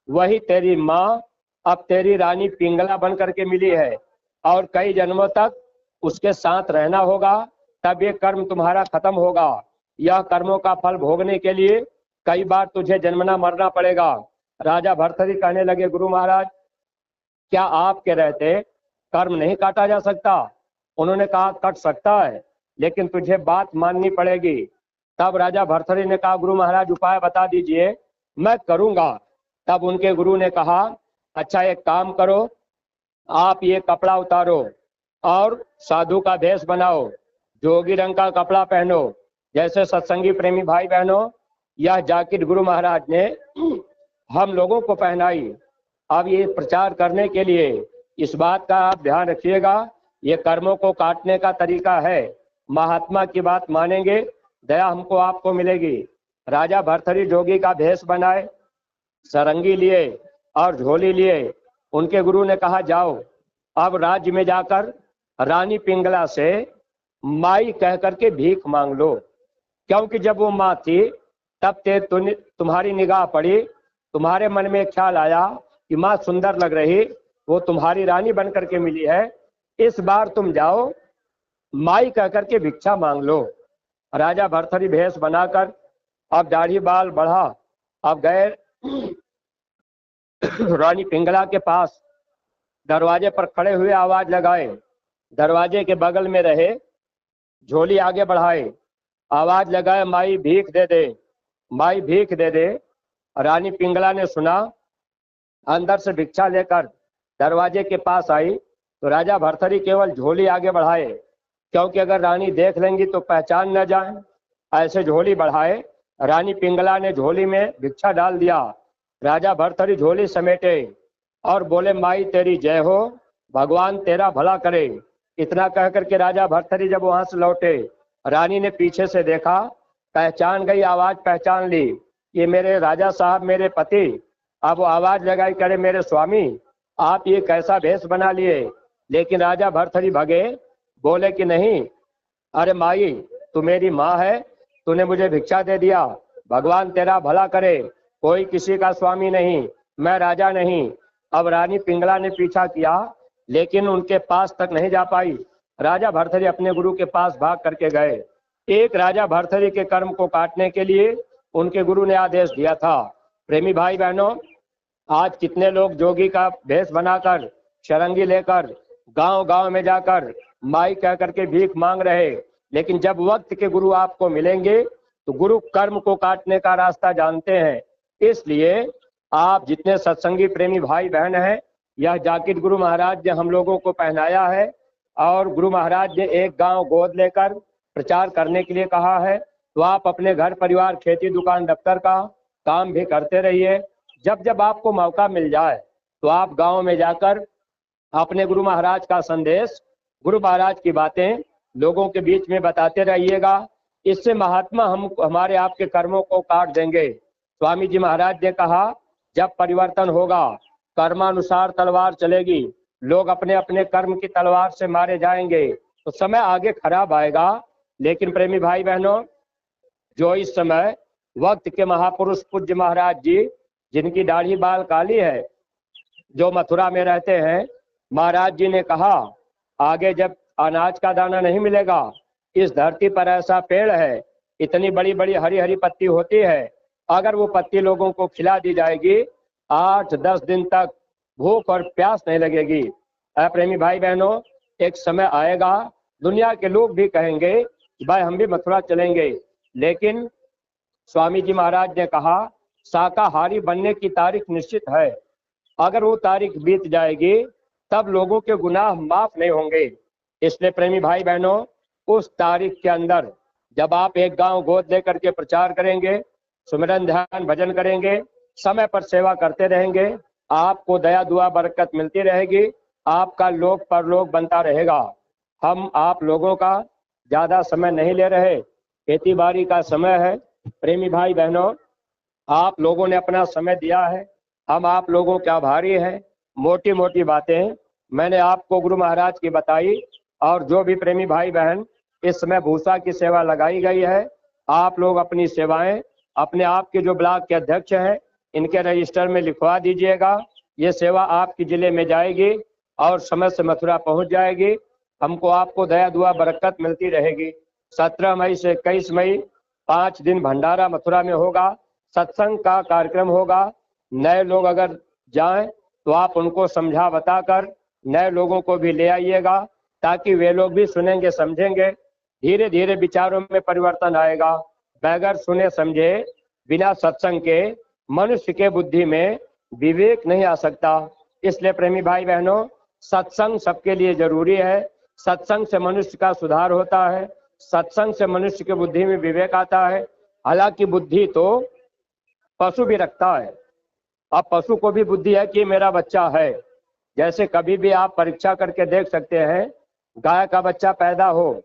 वही तेरी माँ अब तेरी रानी पिंगला बन करके मिली है और कई जन्मों तक उसके साथ रहना होगा, तब ये कर्म तुम्हारा खत्म होगा। यह कर्मों का फल भोगने के लिए कई बार तुझे जन्मना मरना पड़ेगा। राजा भर्तृहरि कहने लगे, गुरु महाराज, क्या आपके रहते कर्म नहीं काटा जा सकता? उन्होंने कहा, कट सकता है, लेकिन तुझे बात माननी पड़ेगी। तब राजा भर्तृहरि ने कहा, गुरु महाराज, उपाय बता दीजिए, मैं करूंगा। तब उनके गुरु ने कहा, अच्छा एक काम करो, आप ये कपड़ा उतारो और साधु का भेष बनाओ, जोगी रंग का कपड़ा पहनो, जैसे सत्संगी प्रेमी भाई बहनों, यह जैकेट गुरु महाराज ने हम लोगों को पहनाई। अब ये प्रचार करने के लिए इस बात का आप ध्यान रखिएगा, ये कर्मों को काटने का तरीका है। महात्मा की बात मानेंगे, दया हमको आपको मिलेगी। राजा भर्तृहरि जोगी का भेष बनाए, सरंगी लिए और झोली लिए। उनके गुरु ने कहा, जाओ अब राज्य में जाकर रानी पिंगला से माई कह करके भीख मांग लो, क्योंकि जब वो माँ थी तब तुम्हारी निगाह पड़ी, तुम्हारे मन में एक ख्याल आया कि माँ सुंदर लग रही, वो तुम्हारी रानी बन करके मिली है, इस बार तुम जाओ माई कह करके भिक्षा मांग लो। राजा भर्तृहरि भेष बनाकर अब दाढ़ी बाल बढ़ा, अब गए रानी पिंगला के पास, दरवाजे पर खड़े हुए आवाज लगाए, दरवाजे के बगल में रहे, झोली आगे बढ़ाए, आवाज लगाए, माई भीख दे दे, माई भीख दे दे। रानी पिंगला ने सुना, अंदर से भिक्षा लेकर दरवाजे के पास आई, तो राजा भर्तृहरि केवल झोली आगे बढ़ाए, क्योंकि अगर रानी देख लेंगी तो पहचान न जाए, ऐसे झोली बढ़ाए। रानी पिंगला ने झोली में भिक्षा डाल दिया। राजा भर्तृहरि झोली समेटे और बोले, माई तेरी जय हो, भगवान तेरा भला करे। इतना कह करके राजा भर्तृहरि जब वहां से लौटे, रानी ने पीछे से देखा, पहचान गई, आवाज पहचान ली, ये मेरे राजा साहब, मेरे पति। अब वो आवाज लगाई, करे, मेरे स्वामी, आप ये कैसा भेष बना लिए? लेकिन राजा भर्तृहरि भगे, बोले कि नहीं, अरे माई, तू मेरी माँ है, तूने मुझे भिक्षा दे दिया, भगवान तेरा भला करे, कोई किसी का स्वामी नहीं, मैं राजा नहीं। अब रानी पिंगला ने पीछा किया, लेकिन उनके पास तक नहीं जा पाई। राजा भर्तृहरि अपने गुरु के पास भाग करके गए। एक राजा भर्तृहरि के कर्म को काटने के लिए उनके गुरु ने आदेश दिया था। प्रेमी भाई बहनों, आज कितने लोग जोगी का भेष बनाकर, शरंगी लेकर गांव गांव में जाकर माई कह करके भीख मांग रहे, लेकिन जब वक्त के गुरु आपको मिलेंगे तो गुरु कर्म को काटने का रास्ता जानते हैं। इसलिए आप जितने सत्संगी प्रेमी भाई बहन हैं, यह जैकेट गुरु महाराज ने हम लोगों को पहनाया है और गुरु महाराज ने एक गांव गोद लेकर प्रचार करने के लिए कहा है। तो आप अपने घर परिवार, खेती, दुकान, दफ्तर का काम भी करते रहिए। जब जब आपको मौका मिल जाए तो आप गांव में जाकर अपने गुरु महाराज का संदेश, गुरु महाराज की बातें लोगों के बीच में बताते रहिएगा। इससे महात्मा हमारे आपके कर्मों को काट देंगे। स्वामी जी महाराज ने कहा, जब परिवर्तन होगा, कर्मानुसार तलवार चलेगी, लोग अपने अपने कर्म की तलवार से मारे जाएंगे, तो समय आगे खराब आएगा। लेकिन प्रेमी भाई बहनों, जो इस समय वक्त के महापुरुष पूज्य महाराज जी, जिनकी दाढ़ी बाल काली है, जो मथुरा में रहते हैं, महाराज जी ने कहा, आगे जब अनाज का दाना नहीं मिलेगा, इस धरती पर ऐसा पेड़ है, इतनी बड़ी बड़ी हरी हरी पत्ती होती है, अगर वो पत्ती लोगों को खिला दी जाएगी, 8-10 दिन तक भूख और प्यास नहीं लगेगी। प्रेमी भाई बहनों, एक समय आएगा दुनिया के लोग भी कहेंगे भाई हम भी मथुरा चलेंगे, लेकिन स्वामी जी महाराज ने कहा शाकाहारी बनने की तारीख निश्चित है, अगर वो तारीख बीत जाएगी तब लोगों के गुनाह माफ नहीं होंगे। इसलिए प्रेमी भाई बहनों, उस तारीख के अंदर जब आप एक गांव गोद लेकर के प्रचार करेंगे, सुमिरन ध्यान भजन करेंगे, समय पर सेवा करते रहेंगे, आपको दया दुआ बरकत मिलती रहेगी, आपका लोक परलोक बनता रहेगा। हम आप लोगों का ज्यादा समय नहीं ले रहे, खेती बाड़ी का समय है। प्रेमी भाई बहनों, आप लोगों ने अपना समय दिया है, हम आप लोगों के आभारी हैं। मोटी मोटी बातें मैंने आपको गुरु महाराज की बताई, और जो भी प्रेमी भाई बहन इस समय भूसा की सेवा लगाई गई है, आप लोग अपनी सेवाएं अपने आप के जो ब्लॉक के अध्यक्ष हैं इनके रजिस्टर में लिखवा दीजिएगा। ये सेवा आपके जिले में जाएगी और समय से मथुरा पहुंच जाएगी। हमको आपको दया दुआ बरकत मिलती रहेगी। 17 मई से 21 मई 5 दिन भंडारा मथुरा में होगा, सत्संग का कार्यक्रम होगा। नए लोग अगर जाएं तो आप उनको समझा बताकर नए लोगों को भी ले आइएगा, ताकि वे लोग भी सुनेंगे समझेंगे, धीरे धीरे विचारों में परिवर्तन आएगा। बगैर सुने समझे बिना सत्संग के मनुष्य के बुद्धि में विवेक नहीं आ सकता। इसलिए प्रेमी भाई बहनों, सत्संग सबके लिए जरूरी है। सत्संग से मनुष्य का सुधार होता है, सत्संग से मनुष्य की बुद्धि में विवेक आता है। हालांकि बुद्धि तो पशु भी रखता है, अब पशु को भी बुद्धि है कि मेरा बच्चा है। जैसे कभी भी आप परीक्षा करके देख सकते हैं, गाय का बच्चा पैदा हो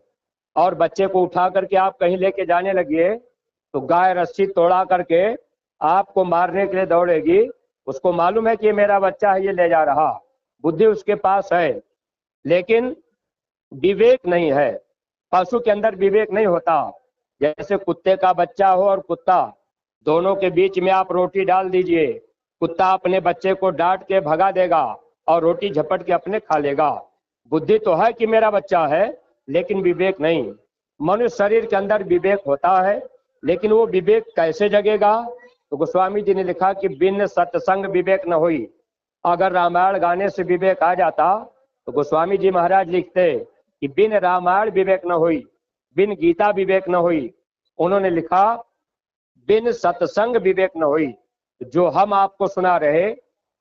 और बच्चे को उठा करके आप कहीं लेके जाने लगिए, तो गाय रस्सी तोड़ा करके आपको मारने के लिए दौड़ेगी। उसको मालूम है कि मेरा बच्चा है, ये ले जा रहा, बुद्धि उसके पास है, लेकिन विवेक नहीं है। पशु के अंदर विवेक नहीं होता। जैसे कुत्ते का बच्चा हो और कुत्ता, दोनों के बीच में आप रोटी डाल दीजिए, कुत्ता अपने बच्चे को डांट के भगा देगा और रोटी झपट के अपने खा लेगा। बुद्धि तो है कि मेरा बच्चा है, लेकिन विवेक नहीं। मनुष्य शरीर के अंदर विवेक होता है, लेकिन वो विवेक कैसे जगेगा? तो गोस्वामी जी ने लिखा कि बिन सत्संग विवेक न हुई। अगर रामायण गाने से विवेक आ जाता तो गोस्वामी जी महाराज लिखते कि बिन रामायण विवेक न हुई, बिन गीता विवेक न हुई। उन्होंने लिखा बिन सत्संग विवेक न हुई। जो हम आपको सुना रहे,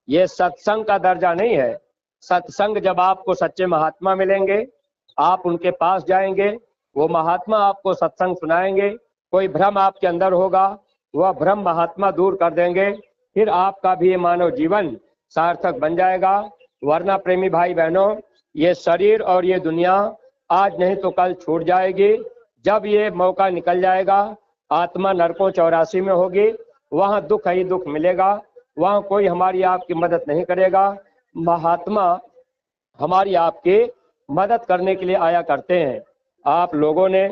ये सत्संग का दर्जा नहीं है। सत्संग जब आपको सच्चे महात्मा मिलेंगे, आप उनके पास जाएंगे, वो महात्मा आपको सत्संग सुनाएंगे, कोई भ्रम आपके अंदर होगा, वह भ्रम महात्मा दूर कर देंगे, फिर आपका भी ये मानव जीवन सार्थक बन जाएगा। वरना प्रेमी भाई बहनों, ये शरीर और ये दुनिया आज नहीं तो कल छूट जाएगी। जब ये मौका निकल जाएगा, आत्मा नरकों 84 में होगी, वहां दुख ही दुख मिलेगा, वहां कोई हमारी आपकी मदद नहीं करेगा। महात्मा हमारी आपकी मदद करने के लिए आया करते हैं। आप लोगों ने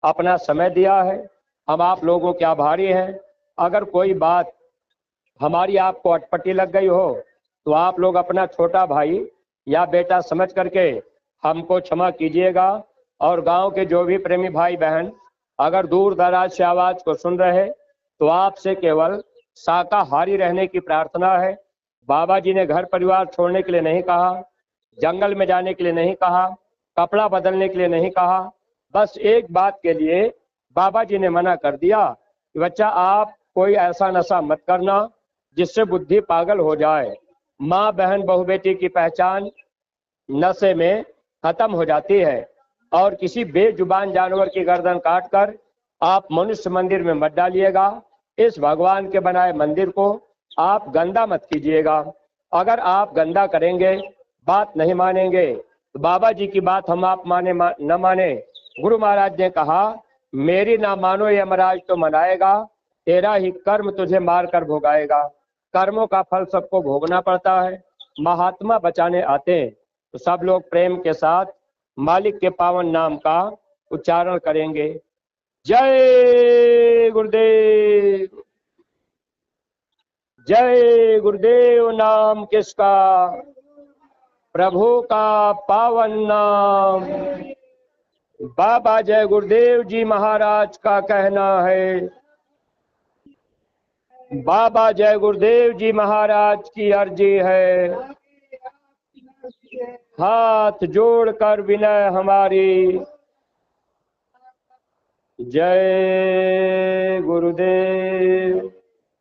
अपना समय दिया है, हम आप लोगों के आभारी हैं। अगर कोई बात हमारी आपको अटपटी लग गई हो तो आप लोग अपना छोटा भाई या बेटा समझ करके हमको क्षमा कीजिएगा। और गांव के जो भी प्रेमी भाई बहन अगर दूर दराज से आवाज को सुन रहे, तो आपसे केवल शाकाहारी रहने की प्रार्थना है। बाबा जी ने घर परिवार छोड़ने के लिए नहीं कहा, जंगल में जाने के लिए नहीं कहा, कपड़ा बदलने के लिए नहीं कहा। बस एक बात के लिए बाबा जी ने मना कर दिया कि बच्चा आप कोई ऐसा नशा मत करना जिससे बुद्धि पागल हो जाए। माँ बहन बहू बेटी की पहचान नशे में खत्म हो जाती है। और किसी बेजुबान जानवर की गर्दन काटकर आप मनुष्य मंदिर में मत डालिएगा। इस भगवान के बनाए मंदिर को आप गंदा मत कीजिएगा। अगर आप गंदा करेंगे, बात नहीं मानेंगे, तो बाबा जी की बात हम आप माने न माने। गुरु महाराज ने कहा मेरी ना मानो यमराज तो मनाएगा, तेरा ही कर्म तुझे मार कर भोगाएगा। कर्मों का फल सबको भोगना पड़ता है। महात्मा बचाने आते हैं। तो सब लोग प्रेम के साथ मालिक के पावन नाम का उच्चारण करेंगे। जय गुरुदेव, जय गुरुदेव। नाम किसका? प्रभु का पावन नाम। बाबा जय गुरुदेव जी महाराज का कहना है, बाबा जय गुरुदेव जी महाराज की अर्जी है। हाथ जोड़कर विनय हमारी। जय गुरुदेव।